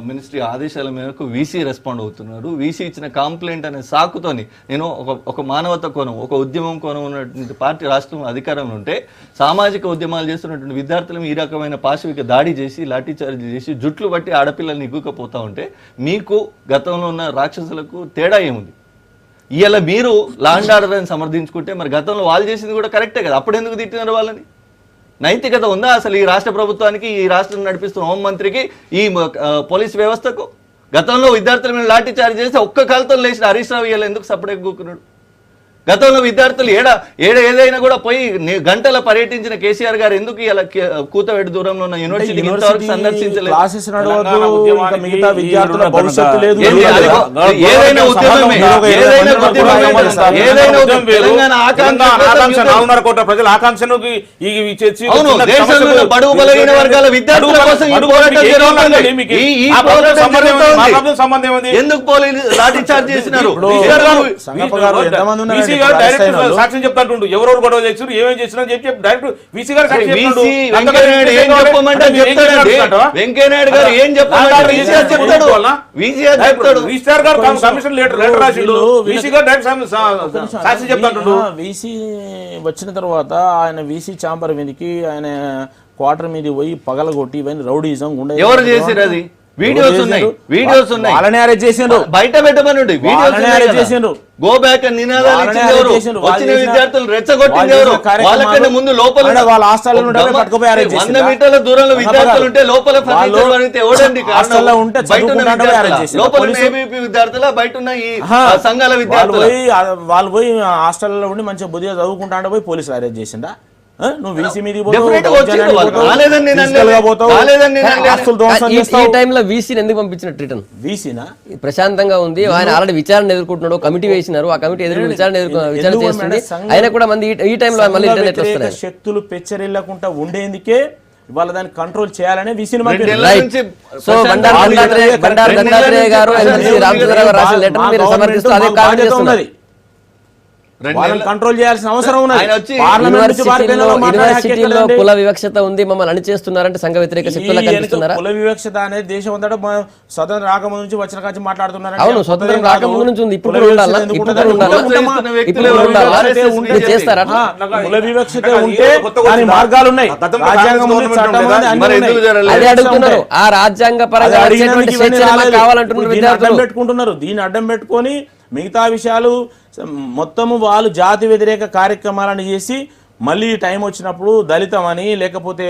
మినిస్ట్రీ ఆదేశాల మేరకు వీసీ రెస్పాండ్ అవుతున్నారు. వీసీ ఇచ్చిన కంప్లైంట్ అనే సాకుతోని నేను ఒక మానవత కోణం, ఒక ఉద్యమం కోణం ఉన్నటువంటి పార్టీ రాష్ట్రం అధికారంలో ఉంటే సామాజిక ఉద్యమాలు చేస్తున్నటువంటి విద్యార్థులను ఈ రకమైన పాశవిక దాడి చేసి లాఠీచార్జ్ చేసి జుట్లు బట్టి ఆడపిల్లల్ని ఇగ్గుకపోతా ఉంటే మీకు గతంలో ఉన్న రాక్షసులకు తేడా ఏముంది? ఇవాళ మీరు లా అండ్ ఆర్డర్ అని సమర్థించుకుంటే మరి గతంలో వాళ్ళు చేసింది కూడా కరెక్టే కదా. అప్పుడు ఎందుకు తిట్టినారు వాళ్ళని? నైతికత ఉందా అసలు ఈ రాష్ట్ర ప్రభుత్వానికి, ఈ రాష్ట్రం నడిపిస్తున్న హోంమంత్రికి, ఈ పోలీస్ వ్యవస్థకు? గతంలో విద్యార్థుల మీద లాఠీ చార్జ్ చేస్తే ఒక్క కాలుతో లేచిన హరీష్ రావు ఇవాళ ఎందుకు సపరేట్ కూకున్నాడు? గతంలో విద్యార్థులు ఏదైనా కూడా పోయి గంటల పర్యటించిన కేసీఆర్ గారు ఎందుకు ఇలా కూతవేడు దూరంలో ఉన్న యూనివర్సిటీ ఇంతవరకు సందర్శించలేదు? ప్రజల ఆకాంక్షను బడుగు బలహీన వర్గాల విద్యార్థుల కోసం ఈ పోరాటం జరుగుతుంది. ఈ పోరాటం ఎందుకు పోలీసు లాఠీ చార్జ్ చేసినారు? సాక్ష్యం చెప్తాంటుండు. ఎవరెవరు గొడవ చేసారు, ఏమేం చేసినా చెప్పి డైరెక్ట్ వీసీ గారు వెంకయ్యనాయుడు గారు ఏం చెప్పమంటారు? రిజిస్ట్రార్ గారు కమిషన్ లెటర్ రాసిండు. వీసీ గారు డైరెక్ట్ సాక్ష్యం చెప్తాంటుండు. వీసీ వచ్చిన తర్వాత ఆయన వీసీ చాంబర్ మీదకి ఆయన క్వార్టర్ మీద పోయి పగలగొట్టి ఇవన్నీ రౌడీజం గుండె ఎవరు చేసారు? అది వీడియోస్ ఉన్నాయి. వాళ్ళని అరెస్ట్ చేసిండ్రు. బయట పెట్టమనండి. వీడియోస్ గో బ్యాక్ అని నినాదాలు ఇచ్చింది ఎవరు? వచ్చిన విద్యార్థులు రెచ్చగొట్టింది ఎవరు? వాళ్ళకంటే ముందు లోపల 100 మీటర్ల దూరంలో విద్యార్థులు ఉంటే లోపల ఫర్నిచర్ పడితే ఎవడండి లోపల ఏబీపీ విద్యార్థుల బయట ఉన్న ఈ సంఘాల విద్యార్థులు వాళ్ళు పోయి హాస్టల్లో ఉండి మంచిగా బుద్ధిగా చదువుకుంటా పోయి పోలీసులు అరెస్ట్ చేసిందా? నువ్వు వీసీ మీద ఎందుకు పంపించినట్టు రిటర్న్? వీసీనా ప్రశాంతంగా ఉంది. ఆయన ఆల్రెడీ విచారణ ఎదుర్కొంటున్నాడు. కమిటీ వేసినారు. ఆ కమిటీ విచారణ చేస్తుంది. ఆయన కూడా మంది ఈ టైంలో మళ్ళీ రిటర్న్ ఎట్లా వస్తారు? శక్తులు పెచ్చరిల్లకుండా ఉండేందుకే వాళ్ళ దాన్ని కంట్రోల్ చేయాలని వీసీని సో బండారు దత్తాత్రేయ గారు రామచంద్రరావు రాసిన లెటర్ మీరు సమర్థిస్తూ అదే కామెంట్ చేస్తున్నది. కంట్రోల్ చేయాల్సిన అవసరం ఉన్నది. యూనివర్సిటీలో కుల వివక్షత ఉంది, మమ్మల్ని అణిచేస్తున్నారంటే సంఘ వ్యతిరేక శక్తులు కనిపిస్తున్నారా? కుల వివక్షత అనేది దేశం అంతటా స్వతంత్రం రాకముందు నుంచి వచ్చిన కాచి మాట్లాడుతున్నారు. అవును, స్వతంత్రం రాకముందు నుంచి ఉంది. ఇప్పుడు చేస్తారా? కుల వివక్షత ఉంటే దాని మార్గాలు ఉన్నాయి. అదే అడుగుతున్నారు. ఆ రాజ్యాంగ పరంగా కావాలంటున్నారు. పెట్టుకుంటున్నారు. దీన్ని అడ్డం పెట్టుకొని మిగతా విషయాలు మొత్తము వాళ్ళు జాతి వ్యతిరేక కార్యక్రమాలను చేసి మళ్ళీ టైం వచ్చినప్పుడు దళితం అని లేకపోతే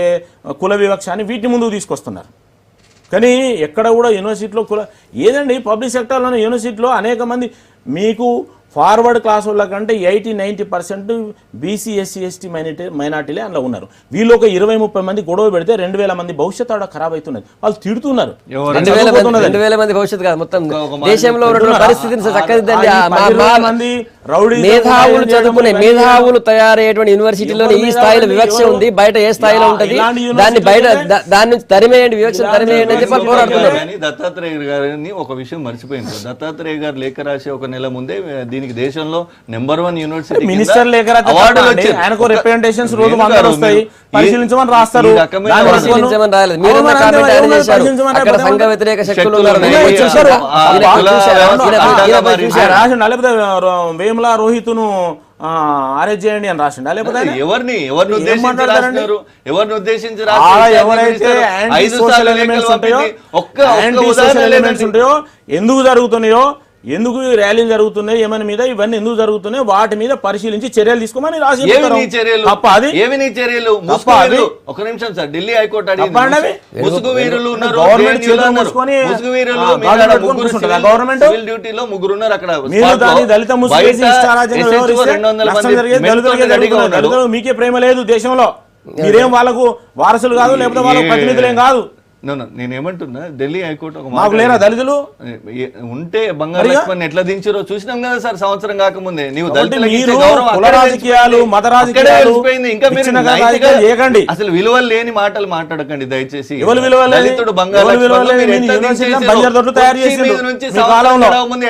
కుల వివక్ష అని వీటిని ముందుకు తీసుకొస్తున్నారు. కానీ ఎక్కడ కూడా యూనివర్సిటీలో ఏదండి పబ్లిక్ సెక్టర్లోనే యూనివర్సిటీలో అనేక మంది మీకు ఫార్వర్డ్ క్లాస్ వాళ్ళ కంటే 80-90% బీసీ ఎస్సీ ఎస్టీ మైనార్టీలే అందులో ఉన్నారు. వీళ్ళు ఒక 20-30 మంది గొడవ పెడితే 2000 మంది భవిష్యత్తు ఆడ ఖరాబ్ అవుతున్నది. వాళ్ళు తిడుతున్నారు. 2000 మంది భవిష్యత్తు కాదు, మొత్తం దేశంలో పరిస్థితిని చక్కదిద్దండి. మేధావులు చదువుకునే మేధావులు తయారయ్యేటువంటి యూనివర్సిటీలో ఈ స్థాయిలో వివక్ష ఉంది. బయట ఏ స్థాయిలో ఉంటది? దాన్ని బయట దాని నుంచి తరిమేయండి, వివక్ష తరిమేయండి అని చెప్పి పోరాడుతున్నారు. దత్తాత్రేయ గారిని ఒక విషయం మర్చిపోయింది. దత్తాత్రేయ గారు లేఖ రాసి ఒక నెల ముందే దీనికి దీనికి దేశంలో #1 యూనివర్సిటీ మినిస్టర్ లేఖ ఆయనకు రిప్రజెంటేషన్స్ రోజు వందలు వస్తాయి, పరిశీలించమని రాస్తారు. పరిశీలించమని రాలేదు. మీరు ఉన్న కామెంట్ ఆయన చేశారు. అక్కడ సంఘ వ్యతిరేక శక్తులు ఉన్నారు. రాసిండా లేకపోతే వేముల రోహిత్ను అరెస్ట్ చేయండి అని రాసిండా లేకపోతే ఎవరిని ఉద్దేశించి ఎవరైతే యాంటీ సోషల్ ఎలిమెంట్స్ ఉంటాయో ఎందుకు జరుగుతున్నాయో, ఎందుకు ర్యాలీలు జరుగుతున్నాయి, ఏమైనా మీద ఇవన్నీ ఎందుకు జరుగుతున్నాయి, వాటి మీద పరిశీలించి చర్యలు తీసుకోమని రాసి చర్యలు. ఒక నిమిషం సార్, ఢిల్లీ హైకోర్టు గవర్నమెంట్ డ్యూటీలో 3 ఉన్నారు అక్కడ. దళిత మీకే ప్రేమ లేదు దేశంలో, మీరేం వాళ్ళకు వారసులు కాదు, లేకపోతే వాళ్ళకు ప్రతినిధులేం కాదు. నేనేమంటున్నా, ఢిల్లీ హైకోర్టు మాకు లేరా దళితులు ఉంటే బంగారు ఎట్లా దించారో చూసినాం కదా సార్ సంవత్సరం కాకముందే. నీవు కుల రాజకీయాలు, మత రాజకీయాలు ఇంకా అసలు విలువలు లేని మాటలు మాట్లాడకండి దయచేసి. దళితుడు బంగారు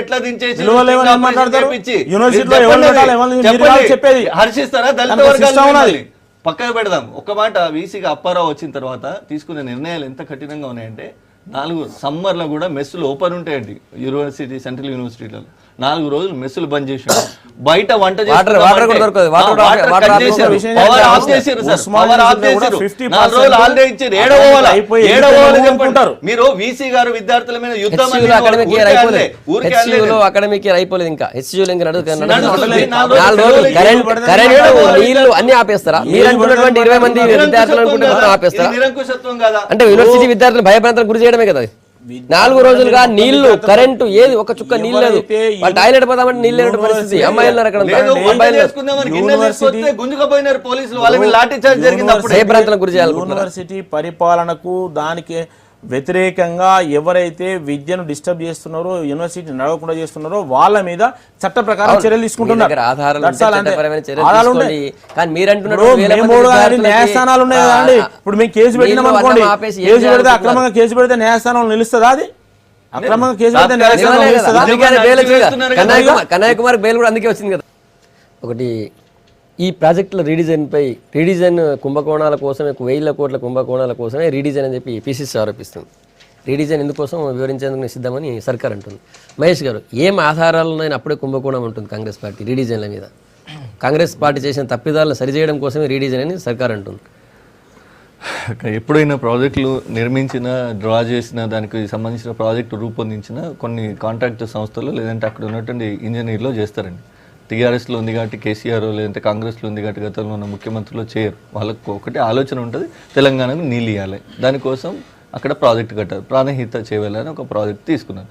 ఎట్లా దించేసి చెప్పేది హర్షిస్తారా దళిత వర్గాలు? పక్కన పెడదాం. ఒక్క మాట, వీసీగా అప్పారావు వచ్చిన తర్వాత తీసుకునే నిర్ణయాలు ఎంత కఠినంగా ఉన్నాయంటే, 4 సమ్మర్లో కూడా మెస్సులు ఓపెన్ ఉంటాయండి యూనివర్సిటీ, సెంట్రల్ యూనివర్సిటీలో 4 రోజులు మెస్సులు బంద్ చేశారు. బయట వంట మీరు వీసీ గారు విద్యార్థుల మీద యుద్ధం అకాడమిక్ ఇయర్ అయిపోలేదు, ఇంకా హెచ్యూలు నీళ్లు అన్ని ఆపేస్తారా? మీరు అనుకున్నటువంటి 20 మంది విద్యార్థులు అనుకుంటే ఆపేస్తారా? నిరంకుశత్వం కదా. అంటే యూనివర్సిటీ విద్యార్థులు భయప్రాంతాలకు గురి చేయడమే కదా. 4 రోజులుగా నీళ్లు, కరెంటు, ఏది ఒక చుక్క నీళ్ళు లేదు. టాయిలెట్ పోదామంటే నీళ్ళు లేని పరిస్థితి. అమ్మాయిలు అక్కడ గుంజుకుపోయినారు పోలీసులు, వాళ్ళ మీద లాఠీ చార్జ్ జరిగింది. భయప్రాంతాలకు గురి చేయాలి. యూనివర్సిటీ పరిపాలనకు దానికి వ్యతిరేకంగా ఎవరైతే విద్యను డిస్టర్బ్ చేస్తున్నారో, యూనివర్సిటీ నడవకుండా చేస్తున్నారో వాళ్ళ మీద చట్ట ప్రకారం చర్యలు తీసుకుంటున్నారు. న్యాయస్థానాలు ఉన్నాయి కదండి. ఇప్పుడు మేము కేసు పెట్టినాం అనుకోండి, కేసు పెడితే అక్రమంగా కేసు పెడితే న్యాయస్థానంలో నిలుస్తుందా? అది అక్రమంగా కేసు పెడితే న్యాయస్థానంలో నిలుస్తుందా? కన్నయ్య కుమార్ బెయిల్ కూడా అందుకే వచ్చింది కదా. ఒకటి, ఈ ప్రాజెక్టుల రీడిజైన్ కుంభకోణాల కోసమే, 1000 కోట్ల కుంభకోణాల కోసమే రీడిజైన్ అని చెప్పి పిసిసి ఆరోపిస్తుంది. రీడిజైన్ ఎందుకోసం వివరించేందుకు సిద్ధమని సర్కార్ అంటుంది. మహేష్ గారు, ఏం ఆధారాలున్నాయని అప్పుడే కుంభకోణం ఉంటుంది కాంగ్రెస్ పార్టీ రీడిజైన్ల మీద? కాంగ్రెస్ పార్టీ చేసిన తప్పిదాలను సరిచేయడం కోసమే రీడిజైన్ అని సర్కార్ అంటుంది. ఎప్పుడైనా ప్రాజెక్టులు నిర్మించిన, డ్రా చేసిన, దానికి సంబంధించిన ప్రాజెక్టు రూపొందించిన కొన్ని కాంట్రాక్ట్ సంస్థలు లేదంటే అక్కడ ఉన్నటువంటి ఇంజనీర్లు చేస్తారండి. టీఆర్ఎస్లో ఉంది కాబట్టి కేసీఆర్, లేదంటే కాంగ్రెస్లో ఉంది కాబట్టి గతంలో ఉన్న ముఖ్యమంత్రులు చేయరు. వాళ్ళకు ఒకటే ఆలోచన ఉంటుంది, తెలంగాణకు నీళ్ళు ఇవ్వాలి, దానికోసం అక్కడ ప్రాజెక్ట్ కట్టారు. ప్రాణహిత చేయాలని ఒక ప్రాజెక్ట్ తీసుకున్నారు.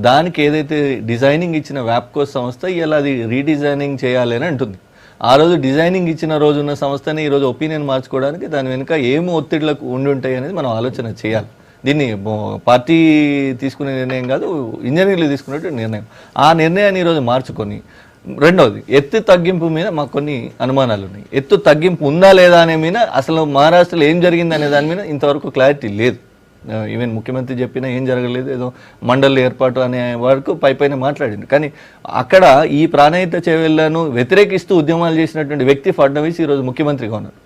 దానికి ఏదైతే డిజైనింగ్ ఇచ్చిన వ్యాప్కో సంస్థ ఇలా అది రీడిజైనింగ్ చేయాలి అని అంటుంది. ఆ రోజు డిజైనింగ్ ఇచ్చిన రోజు ఉన్న సంస్థని ఈరోజు ఒపీనియన్ మార్చుకోవడానికి దాని వెనుక ఏమి ఒత్తిళ్లకు ఉండి ఉంటాయి అనేది మనం ఆలోచన చేయాలి. దీన్ని పార్టీ తీసుకునే నిర్ణయం కాదు, ఇంజనీర్లు తీసుకున్నట్టు నిర్ణయం. ఆ నిర్ణయాన్ని ఈరోజు మార్చుకొని, రెండవది ఎత్తు తగ్గింపు మీద మాకు కొన్ని అనుమానాలు ఉన్నాయి. ఎత్తు తగ్గింపు ఉందా లేదా అనే మీద, అసలు మహారాష్ట్రలో ఏం జరిగింది అనే దాని మీద ఇంతవరకు క్లారిటీ లేదు. ఈవెన్ ముఖ్యమంత్రి చెప్పినా ఏం జరగలేదు, ఏదో మండలి ఏర్పాటు అనే వరకు పైన మాట్లాడింది. కానీ అక్కడ ఈ ప్రాణహిత చేవెళ్లను వ్యతిరేకిస్తూ ఉద్యమాలు చేసినటువంటి వ్యక్తి ఫడ్నవీస్ ఈరోజు ముఖ్యమంత్రిగా ఉన్నారు.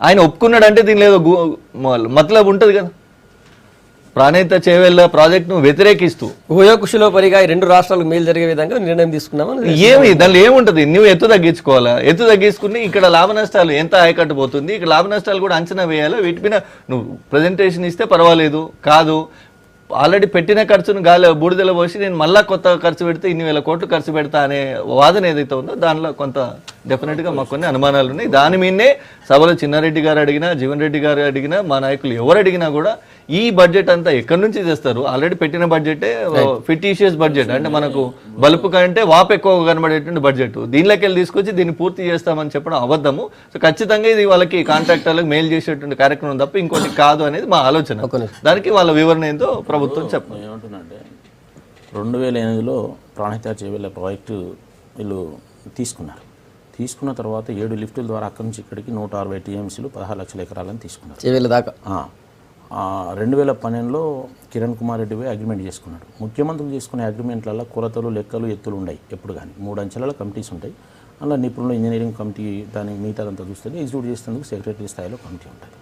ఆయన ఒప్పుకున్నాడంటే దీని లేదో మతలబ్ ఉంటుంది కదా. ప్రాణహిత చేవెళ్ల ప్రాజెక్టును వ్యతిరేకిస్తూ హోయోకుషిలో పరిగా 2 రాష్ట్రాలకు మేలు జరిగే విధంగా నిర్ణయం తీసుకున్నామని ఏమి దానిలో ఏముంటుంది? నువ్వు ఎత్తు తగ్గించుకోవాలా, ఎత్తు తగ్గించుకుని ఇక్కడ లాభ నష్టాలు ఎంత ఆయకట్టుపోతుంది, ఇక్కడ లాభ నష్టాలు కూడా అంచనా వేయాలా. వీటి మీద నువ్వు ప్రజెంటేషన్ ఇస్తే పర్వాలేదు, కాదు ఆల్రెడీ పెట్టిన ఖర్చును బూడిదలో పోసి నేను మళ్ళా కొత్త ఖర్చు పెడితే ఇన్ని వేల కోట్లు ఖర్చు పెడతా అనే వాదన ఏదైతే ఉందో దానిలో కొంత డెఫినెట్గా మాకు కొన్ని అనుమానాలు ఉన్నాయి. దాని మీదనే సభలో చిన్నారెడ్డి గారు అడిగినా, జీవన్ రెడ్డి గారు అడిగినా, మా నాయకులు ఎవరు అడిగినా కూడా ఈ బడ్జెట్ అంతా ఎక్కడి నుంచి చేస్తారు? ఆల్రెడీ పెట్టిన బడ్జెటే ఫిటిషియస్ బడ్జెట్, అంటే మనకు బలుపు కంటే వాపు ఎక్కువ కనబడేటువంటి బడ్జెట్. దీనిలోకి వెళ్ళి తీసుకొచ్చి దీన్ని పూర్తి చేస్తామని చెప్పడం అబద్ధము. సో ఖచ్చితంగా ఇది వాళ్ళకి కాంట్రాక్టర్లకు మెయిల్ చేసేటువంటి కార్యక్రమం తప్ప ఇంకోటి కాదు అనేది మా ఆలోచన. దానికి వాళ్ళ వివరణ ఏంటో ప్రభుత్వం చెప్పండి. ఏమంటుందంటే 2008లో ప్రాణహిత చేవెళ్ల ప్రాజెక్టు వీళ్ళు తీసుకున్న తర్వాత 7 లిఫ్టుల ద్వారా అక్కడి నుంచి ఇక్కడికి 160 టీఎంసీలు 16 లక్షల ఎకరాలను తీసుకున్నారు. చేవెళ్ళ దాకా 2012లో కిరణ్ కుమార్ రెడ్డి పోయి అగ్రిమెంట్ చేసుకున్నాడు. ముఖ్యమంత్రులు చేసుకునే అగ్రిమెంట్లలో కొలతలు లెక్కలు ఎత్తులు ఉన్నాయి ఎప్పుడు కానీ. 3 అంచెల కమిటీస్ ఉంటాయి. అందులో నిపుణులు ఇంజనీరింగ్ కమిటీ దాని మిగతాదంతా చూస్తుంది. ఎగ్జిక్యూట్ చేసేందుకు సెక్రటరీ స్థాయిలో కమిటీ ఉంటుంది.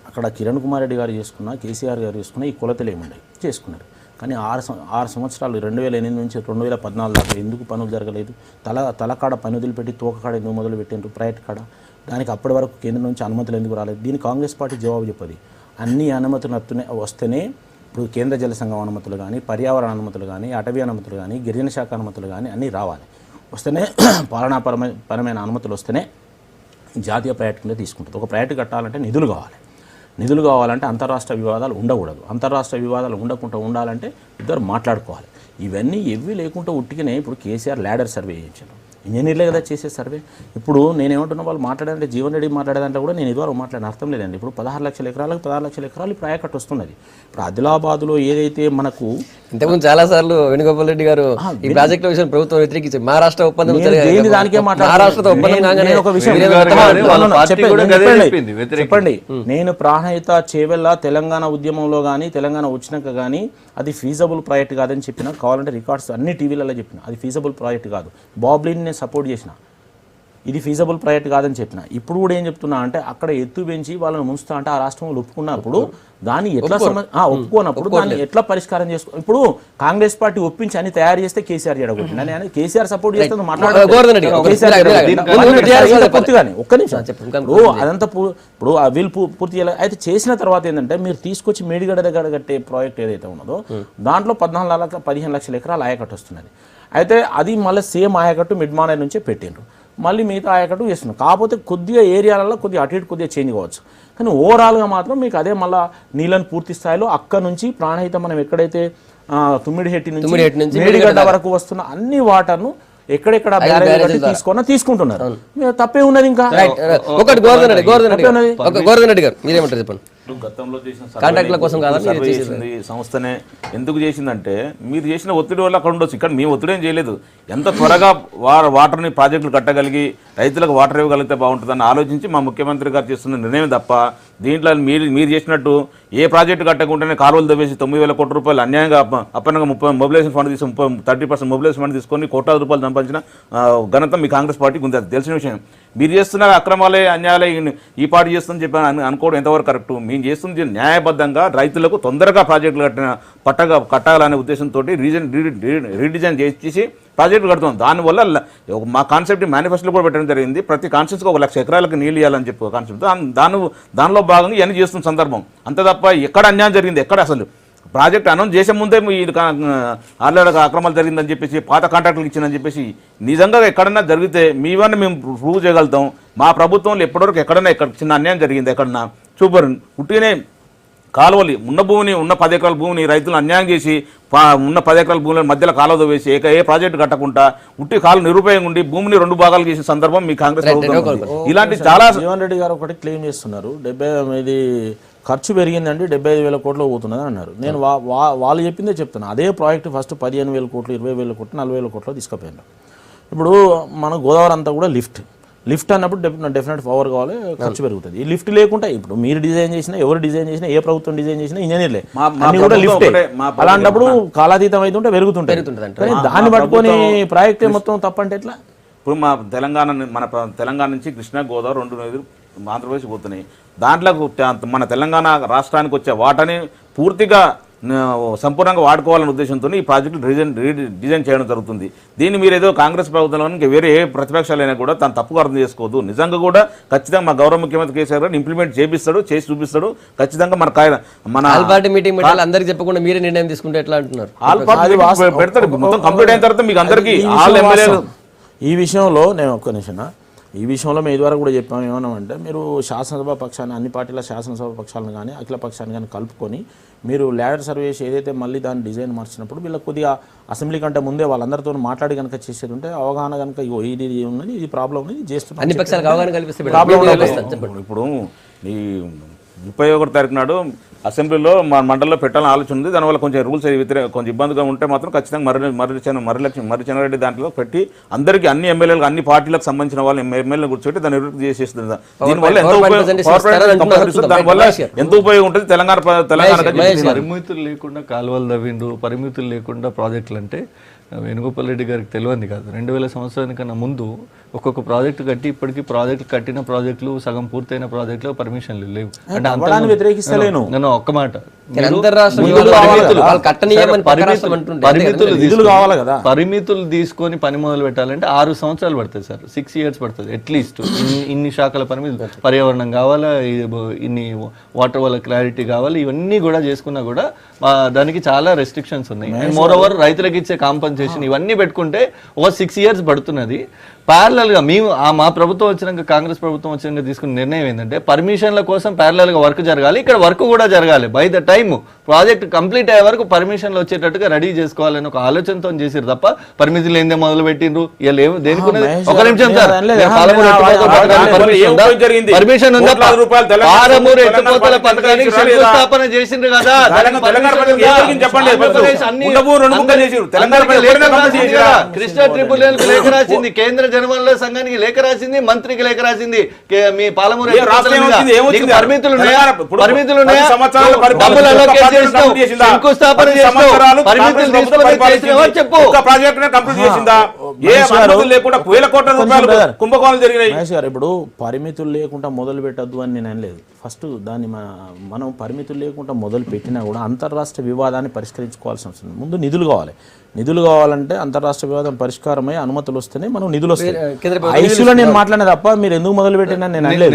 అక్కడ కిరణ్ కుమార్ రెడ్డి గారు చేసుకున్న, కేసీఆర్ గారు చేసుకున్న ఈ కొలతలు ఏముండయి చేసుకున్నారు. కానీ 6 సంవత్సరాలు 2008 నుంచి 2014 దాకా ఎందుకు పనులు జరగలేదు? తలకాడ పని వదిలిపెట్టి తోకకాడ ఎందుకు మొదలు పెట్టిండ్రు ప్రైవేట్ కాడ? దానికి అప్పటి వరకు కేంద్రం నుంచి అనుమతులు ఎందుకు రాలేదు? దీనికి కాంగ్రెస్ పార్టీ జవాబు చెప్పది. అన్ని అనుమతులు వస్తేనే ఇప్పుడు కేంద్ర జల సంఘం అనుమతులు కానీ, పర్యావరణ అనుమతులు కానీ, అటవీ అనుమతులు కానీ, గిరిజన శాఖ అనుమతులు కానీ అన్నీ రావాలి. వస్తేనే పాలనాపరమైన అనుమతులు వస్తేనే జాతీయ పర్యాటకంలో తీసుకుంటుంది. ఒక పర్యాటక కట్టాలంటే నిధులు కావాలంటే అంతర్రాష్ట్ర వివాదాలు ఉండకూడదు. అంతర్రాష్ట్ర వివాదాలు ఉండకుండా ఉండాలంటే ఇద్దరు మాట్లాడుకోవాలి. ఇవన్నీ ఏవి లేకుండా ఉట్టికనే ఇప్పుడు కేసీఆర్ ల్యాడర్ సర్వే చేయించారు. ఇంజనీర్లే కదా చేసే సర్వే. ఇప్పుడు నేనేమంటున్నా, వాళ్ళు మాట్లాడాలంటే జీవన్ రెడ్డి మాట్లాడేదంటే కూడా నేను ఇదివరకు మాట్లాడిన అర్థం లేదండి. ఇప్పుడు 16 లక్షల ఎకరాలకు 16 లక్షల ఎకరాలు ఇప్పుడు ఆయకట్టు వస్తున్నది. ఇప్పుడు ఆదిలాబాద్లో ఏదైతే మనకు ఇంతకుముందు చాలా సార్లు వేణుగోపాల్ రెడ్డి గారు ఈ ప్రాజెక్టుల విషయం ప్రభుత్వం వ్యతిరేకించి మహారాష్ట్ర ఒప్పందం దానికే మహారాష్ట్రతో ఒప్పందం కాగానే ఒక విషయం చెప్పండి. నేను ప్రాణహిత చేవెళ్ళ తెలంగాణ ఉద్యమంలో కానీ తెలంగాణ వచ్చినాక కానీ అది ఫీజబుల్ ప్రాజెక్ట్ కాదని చెప్పిన, కావాలంటే రికార్డ్స్ అన్ని టీవీలలో చెప్పిన అది ఫీజబుల్ ప్రాజెక్ట్ కాదు. బాబ్లీని నేను సపోర్ట్ చేసిన, ఇది ఫీజబుల్ ప్రాజెక్ట్ కాదని చెప్పిన. ఇప్పుడు కూడా ఏం చెప్తున్నా అంటే అక్కడ ఎత్తు పెంచి వాళ్ళని ముంచుతా అంటే ఆ రాష్ట్రంలో ఒప్పుకున్నప్పుడు దాన్ని ఎట్లా ఒప్పుకోనప్పుడు దాన్ని ఎట్లా పరిష్కారం చేసుకో. ఇప్పుడు కాంగ్రెస్ పార్టీ ఒప్పించి అని తయారు చేస్తే కేసీఆర్ జడగొట్టింది అని కేసీఆర్ సపోర్ట్ చేస్తే ఒక్క నిమిషం అదంతా ఇప్పుడు వీళ్ళు పూర్తి చేయాలి. అయితే చేసిన తర్వాత ఏంటంటే మీరు తీసుకొచ్చి మేడిగడ్డ దగ్గర కట్టే ప్రాజెక్ట్ ఏదైతే ఉన్నదో దాంట్లో 15 లక్షల ఎకరాలు ఆయకట్టు వస్తున్నది. అయితే అది మళ్ళీ సేమ్ ఆయకట్టు మిడ్మానే నుంచే పెట్టిండ్రు. మళ్ళీ మిగతా ఆయకట్టు చేస్తున్నాం. కాకపోతే కొద్దిగా ఏరియాలలో కొద్దిగా అటు ఇటు కొద్దిగా చేంజ్ కావచ్చు. కానీ ఓవరాల్గా మాత్రం మీకు అదే మళ్ళీ నీళ్ళని పూర్తి స్థాయిలో అక్కడ నుంచి ప్రాణహిత మనం ఎక్కడైతే తుమ్మిడిహెట్టి నుంచి మేడిగడ్డ వరకు వస్తున్న అన్ని వాటర్ను ఎక్కడెక్కడ తీసుకుంటున్నారు. తప్పే ఉన్నది. ఇంకా ఒకటి గోవర్ధన్ రెడ్డి గారు మీరేమంటారు చెప్పండి. గతంలో చేసిన సంస్థనే ఎందుకు చేసిందంటే మీరు చేసిన ఒత్తిడి వల్ల అక్కడ ఉండొచ్చు. ఇక్కడ మేము ఒత్తిడి ఏం చేయలేదు. ఎంత త్వరగా వాటర్ని ప్రాజెక్టులు కట్టగలిగి రైతులకు వాటర్ ఇవ్వగలిగితే బాగుంటుందని ఆలోచించి మా ముఖ్యమంత్రి గారు చేస్తున్న నిర్ణయం తప్ప దీంట్లో మీరు చేసినట్టు ఏ ప్రాజెక్టు కట్టకుండానే కాలువలు దవ్వేసి 9,000 కోట్ల రూపాయలు అన్యాయంగా అప్పనంగా మొబిలైజేషన్ ఫండ్ తీసి 30% మొబిలైజేషన్ ఫండ్ తీసుకొని కోట్లాది రూపాయలు సంపాదించిన ఘనత మీ కాంగ్రెస్ పార్టీకి ఉంది. అది తెలిసిన విషయం. మీరు చేస్తున్న అక్రమాలే అన్యాయాలే ఈ పార్టీ చేస్తుందని చెప్పి అనుకోవడం ఎంతవరకు కరెక్ట్? మేము చేస్తుంది న్యాయబద్ధంగా రైతులకు తొందరగా ప్రాజెక్టులు కట్టాలనే ఉద్దేశంతో రీడిజైన్ చేసి ప్రాజెక్టులు కడుతున్నాం. దానివల్ల మా కాన్సెప్ట్ మేనిఫెస్టోలో కూడా పెట్టడం జరిగింది. ప్రతి కాన్స్టిట్యూన్సీకి 1 లక్ష ఎకరాలకు నీళ్ళు ఇవ్వాలని చెప్పి కాన్సెప్ట్. దానిలో భాగంగా ఇవన్నీ చేస్తున్న సందర్భం అంతే తప్ప ఎక్కడ అన్యాయం జరిగింది? ఎక్కడ అసలు ప్రాజెక్ట్ అనౌన్స్ చేసే ముందే ఆర్లేడ అక్రమాలు జరిగిందని చెప్పేసి పాత కాంట్రాక్టులు ఇచ్చిందని చెప్పేసి నిజంగా ఎక్కడన్నా జరిగితే మీవన్నీ మేము ప్రూవ్ చేయగలుగుతాం. మా ప్రభుత్వంలో ఎప్పటివరకు ఎక్కడన్నా చిన్న అన్యాయం జరిగింది ఎక్కడన్నా చూపరు. ఉట్టినే కాలువలు ఉన్న 10 ఎకరాల భూమిని రైతులు అన్యాయం చేసి ఉన్న 10 ఎకరాల భూముల మధ్యలో కాలువ వేసి ఏ ప్రాజెక్టు కట్టకుండా ఉట్టి కాలు నిరుపయోగం ఉండి భూమిని 2 భాగాలు చేసిన సందర్భం మీ కాంగ్రెస్ ప్రభుత్వం. ఇలాంటి చాలా జీవన్ రెడ్డి గారు ఒకటి క్లెయిమ్ చేస్తున్నారు. ఇది ఖర్చు పెరిగిందండి 75,000 కోట్లు పోతున్నది అన్నారు. నేను వాళ్ళు చెప్పిందే చెప్తాను. అదే ప్రాజెక్టు ఫస్ట్ 15,000 కోట్లు 20,000 కోట్లు 40,000 కోట్లు తీసుకుపోయాను. ఇప్పుడు మన గోదావరి అంతా కూడా లిఫ్ట్ అన్నప్పుడు డెఫినెట్ పవర్ కావాలి, ఖర్చు పెరుగుతుంది. ఈ లిఫ్ట్ లేకుండా ఇప్పుడు మీరు డిజైన్ చేసినా ఎవరు డిజైన్ చేసినా ఏ ప్రభుత్వం డిజైన్ చేసినా ఇంజనీర్లే అన్ని కూడా లిఫ్ట్. అలాంటప్పుడు కాలాతీతం అయితే పెరుగుతుంటాయి. కానీ దాన్ని పట్టుకొని ప్రాజెక్టే మొత్తం తప్పంటే ఎట్లా? ఇప్పుడు మన తెలంగాణ నుంచి కృష్ణా గోదావరి 2 నదులు ఆంధ్రప్రదేశ్ పోతున్నాయి. దాంట్లో మన తెలంగాణ రాష్ట్రానికి వచ్చే వాటని పూర్తిగా సంపూర్ణంగా వాడుకోవాలనే ఉద్దేశంతో ఈ ప్రాజెక్టు డిజైన్ చేయడం జరుగుతుంది. దీన్ని మీరు ఏదో కాంగ్రెస్ ప్రభుత్వంలో వేరే ఏ ప్రతిపక్షాలైనా కూడా తను తప్పుగా అర్థం చేసుకోవద్దు. నిజంగా కూడా ఖచ్చితంగా మా గౌరవ ముఖ్యమంత్రి కేసీఆర్ గారు ఇంప్లిమెంట్ చేసి చూపిస్తాడు. ఖచ్చితంగా మన మీటింగ్ అందరికి చెప్పకుండా మీరే నిర్ణయం తీసుకుంటే ఎట్లా అంటున్నారు? పెడతాడు. మొత్తం కంప్లీట్ అయిన తర్వాత మీకు అందరికీ ఈ విషయంలో నేను ఒక్క నిమిషం ఈ విషయంలో మేము ఇదివరకు కూడా చెప్పాము. ఏమన్నామంటే మీరు శాసనసభ పక్షాన్ని అన్ని పార్టీల శాసనసభ పక్షాలను కానీ అఖిల పక్షాన్ని కానీ కలుపుకొని మీరు ల్యాడర్ సర్వేస్ ఏదైతే మళ్ళీ దాని డిజైన్ మార్చినప్పుడు వీళ్ళకి కొద్దిగా అసెంబ్లీ కంటే ముందే వాళ్ళందరితో మాట్లాడి కనుక చేసేది ఉంటే అవగాహన కనుక ఇది ఉన్నది, ఇది ప్రాబ్లం ఉన్నది చేస్తున్నాం. అన్ని పక్షాలకు అవగాహన కల్పిస్తే ఇప్పుడు ఈ 31 తారీఖు నాడు అసెంబ్లీలో మా మండలిలో పెట్టాలని ఆలోచన ఉంది. దానివల్ల కొంచెం రూల్స్ కొంచెం ఇబ్బందిగా ఉంటే మాత్రం ఖచ్చితంగా మర్రి చెన్నారెడ్డి దాంట్లో పెట్టి అందరికీ అన్ని ఎమ్మెల్యేలకు అన్ని పార్టీలకు సంబంధించిన వాళ్ళు ఎమ్మెల్యేలు కూర్చోబెట్టి దాన్ని నివృత్తి చేసేస్తుంది. దానివల్ల ఎంత ఉపయోగం ఉంటుంది తెలంగాణ పరిమితులు లేకుండా కాలువలు తవ్విండు, పరిమితులు లేకుండా ప్రాజెక్టులు అంటే వేణుగోపాల్ రెడ్డి గారికి తెలియంది కాదు. 2000 సంవత్సరానికన్నా ముందు ఒక్కొక్క ప్రాజెక్టు కట్టి ఇప్పటికీ కట్టిన ప్రాజెక్టులు సగం పూర్తయిన ప్రాజెక్టులు పర్మిషన్లు లేవు. అంటే వ్యతిరేకిస్తలేను నేను ఒక్క మాట, పరిమితులు తీసుకొని పని మొదలు పెట్టాలంటే 6 సంవత్సరాలు పడుతుంది సార్, 6 years పడుతుంది అట్లీస్ట్. ఇన్ని శాఖల పరిమితులు, పర్యావరణం కావాలా, ఇన్ని వాటర్ వల్ల క్లారిటీ కావాలి, ఇవన్నీ కూడా చేసుకున్నా కూడా దానికి చాలా రెస్ట్రిక్షన్స్ ఉన్నాయి. అండ్ మోర్ ఓవర్ రైతులకు ఇచ్చే కాంపన్సేషన్ ఇవన్నీ పెట్టుకుంటే ఒక 6 years పడుతున్నది. ప్యారలల్ గా మేము మా ప్రభుత్వం వచ్చినాక, కాంగ్రెస్ ప్రభుత్వం వచ్చినాక తీసుకున్న నిర్ణయం ఏంటంటే పర్మిషన్ల కోసం ప్యారలల్ గా వర్క్ జరగాలి, ఇక్కడ వర్క్ కూడా జరగాలి. By the time project complete అయ్యే వరకు పర్మిషన్లు వచ్చేటట్టుగా రెడీ చేసుకోవాలని ఒక ఆలోచనతో చేసారు తప్ప పరిమితులు ఏందే మొదలు పెట్టిండ్రు. ఇలా దేనికి ఒక నిమిషం సార్, పర్మిషన్ ఉందా? పాలమూరు ఎత్తిపోతల పథకానికి శంకుస్థాపన చేసిండ్రు కదా, కృష్ణా ట్రిబ్యునల్ లేఖ రాసింది, కేంద్ర జనవనరుల సంఘానికి లేఖ రాసింది, మంత్రికి లేఖ రాసింది. మీ పాలమూరు పరిమితులు శంకుస్థాపన చెప్పు. ఇప్పుడు పరిమితులు లేకుండా మొదలు పెట్టద్దు అని నేను అనలేదు. ఫస్ట్ దాన్ని మనం పరిమితులు లేకుండా మొదలు పెట్టినా కూడా అంతర్రాష్ట్ర వివాదాన్ని పరిష్కరించుకోవాల్సి వస్తుంది. ముందు నిధులు కావాలి. నిధులు కావాలంటే అంతర్రాష్ట్ర వివాదం పరిష్కారమై అనుమతులు వస్తేనే మనం నిధులు వస్తాయి. ఐసీలో నేను మాట్లాడిన తప్ప మీరు ఎందుకు మొదలు పెట్టినా నేను అనలేదు.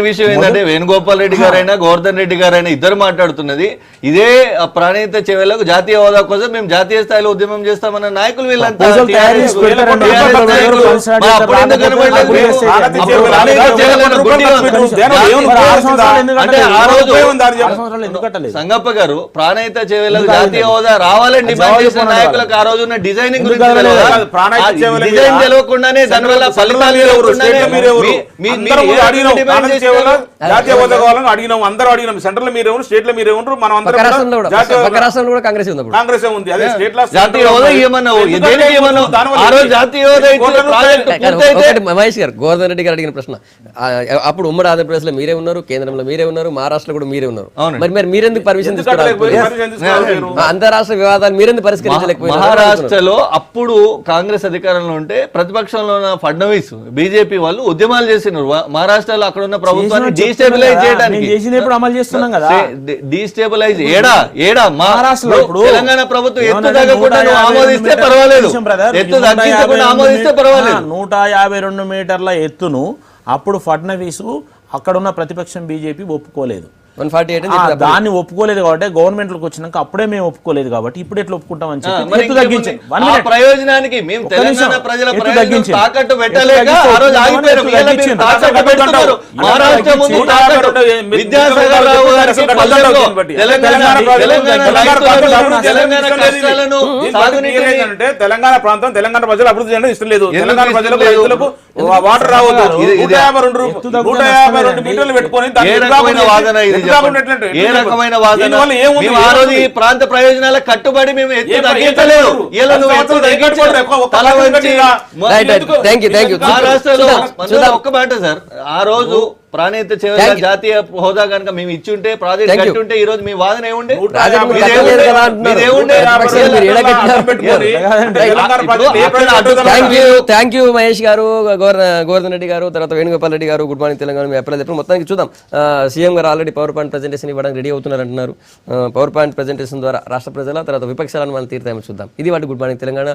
విషయం ఏంటంటే వేణుగోపాల్ రెడ్డి గారైనా గోవర్ధన్ రెడ్డి గారైనా ఇద్దరు మాట్లాడుతున్నది ఇదే ప్రాణహిత చెవులకు జాతీయ హోదా కోసం మేము జాతీయ స్థాయిలో ఉద్యమం చేస్తామన్న నాయకులు వీళ్ళంతా. సంగప్ప గారు ప్రాణహిత చెవులకు జాతీయ హోదా రావాలని డిమాండ్ చేసిన నాయకులకు ఆ రోజు ఉన్న డిజైనింగ్ గురించి డిజైన్ తెలియకుండానే దానివల్ల ఫలితాలు జాతీయ హోదా కావాలని అడిగినాం, అందరూ అడిగినాం. సెంట్రల్ లో మీరేమో, స్టేట్ లో మీరేమో, మనం అందరం కాంగ్రెస్ ఉంది. అదే స్టేట్ లో జాతీయ హోదా ఏమన్నావు, జాతీయ హోదా మహేష్ గారు, గోవర్ధన్ రెడ్డి గారు అడిగిన ప్రశ్న, అప్పుడు ఉమ్మడి ఆంధ్రప్రదేశ్ లో మీరే ఉన్నారు, కేంద్రంలో మీరే ఉన్నారు, మహారాష్ట్రలో కూడా మీరే ఉన్నారు. మరి మీరెందుకు పర్మిషన్ తీసుకున్నారు? అంతరాష్ట్ర వివాదాలు మీరెందుకు పరిష్కరించలేకపోయారు? మహారాష్ట్రలో అప్పుడు కాంగ్రెస్ అధికారంలో ఉంటే ప్రతిపక్షంలో ఉన్న ఫడ్నవీస్ బీజేపీ వాళ్ళు ఉద్యమాలు చేసినారు. మహారాష్ట్రలో అక్కడ ఉన్న ప్రభుత్వాన్ని డీస్టెబిలైజ్ చేయడానికి అమలు చేస్తున్నాం కదా. డీస్టెబిలైజ్ ఏడా మహారాష్ట్రలో తెలంగాణ ప్రభుత్వం ఎత్తు తగ్గకుండా ఆమోదిస్తే పర్వాలేదు, ఎత్తు తగ్గించకుండా ఆమోదిస్తే పర్వాలేదు. 152 మీటర్ల ఎత్తును అప్పుడు ఫడ్నవీస్ అక్కడున్న ప్రతిపక్షం బీజేపీ ఒప్పుకోలేదు. 148 దాన్ని ఒప్పుకోలేదు కాబట్టి గవర్నమెంట్ లోకి వచ్చినాక అప్పుడే మేము ఒప్పుకోలేదు కాబట్టి ఇప్పుడు ఎట్లా ఒప్పుకుంటాం అని చెప్పి ప్రయోజనానికి మేము తెలంగాణ ప్రజల తాకట్టు పెట్టలేక ఆ రోజు ఆగిపోయారు. మహారాష్ట్ర ముందు విద్యాసాగర్ రావు గారికి తెలంగాణ ప్రాంతం, తెలంగాణ ప్రజలు అభివృద్ధి చేయడం ఇష్టం లేదు. తెలంగాణ ప్రజలకు, రైతులకు వాటర్ రావద్దు. 152 మీటర్లు పెట్టుకొని ఏ రకమైన వాదన? ఈ ప్రాంత ప్రయోజనాల కట్టుబడి మేము ఎత్తు తగ్గించలేదు. ఒక్క మాట సార్, ఆ రోజు ప్రాణహిత చెవుల జాతీయ హోదా కనుక మేము ఇచ్చి ఉంటే, ప్రాజెక్ట్ కట్టి ఉంటే ఈ రోజు మీ వాదన ఏముండే? థ్యాంక్ యూ మహేష్ గారు, గోవర్ధన్ రెడ్డి గారు, తర్వాత వేణుగోపాల్ రెడ్డి గారు. Good morning Telangana. మీ అప్లై చెప్పిన మొత్తానికి చూద్దాం. సీఎం గారు ఆల్రెడీ పవర్ పాయింట్ ప్రెజెంటేషన్ ఇవ్వడానికి రెడీ అవుతున్నారు అంటున్నారు. పవర్ పాయింట్ ప్రెజెంటేషన్ ద్వారా రాష్ట్ర ప్రజల తర్వాత విపక్షాలను మనం తీరుతామని చూద్దాం. ఇది వాటి గుడ్ మార్నింగ్ తెలంగాణ.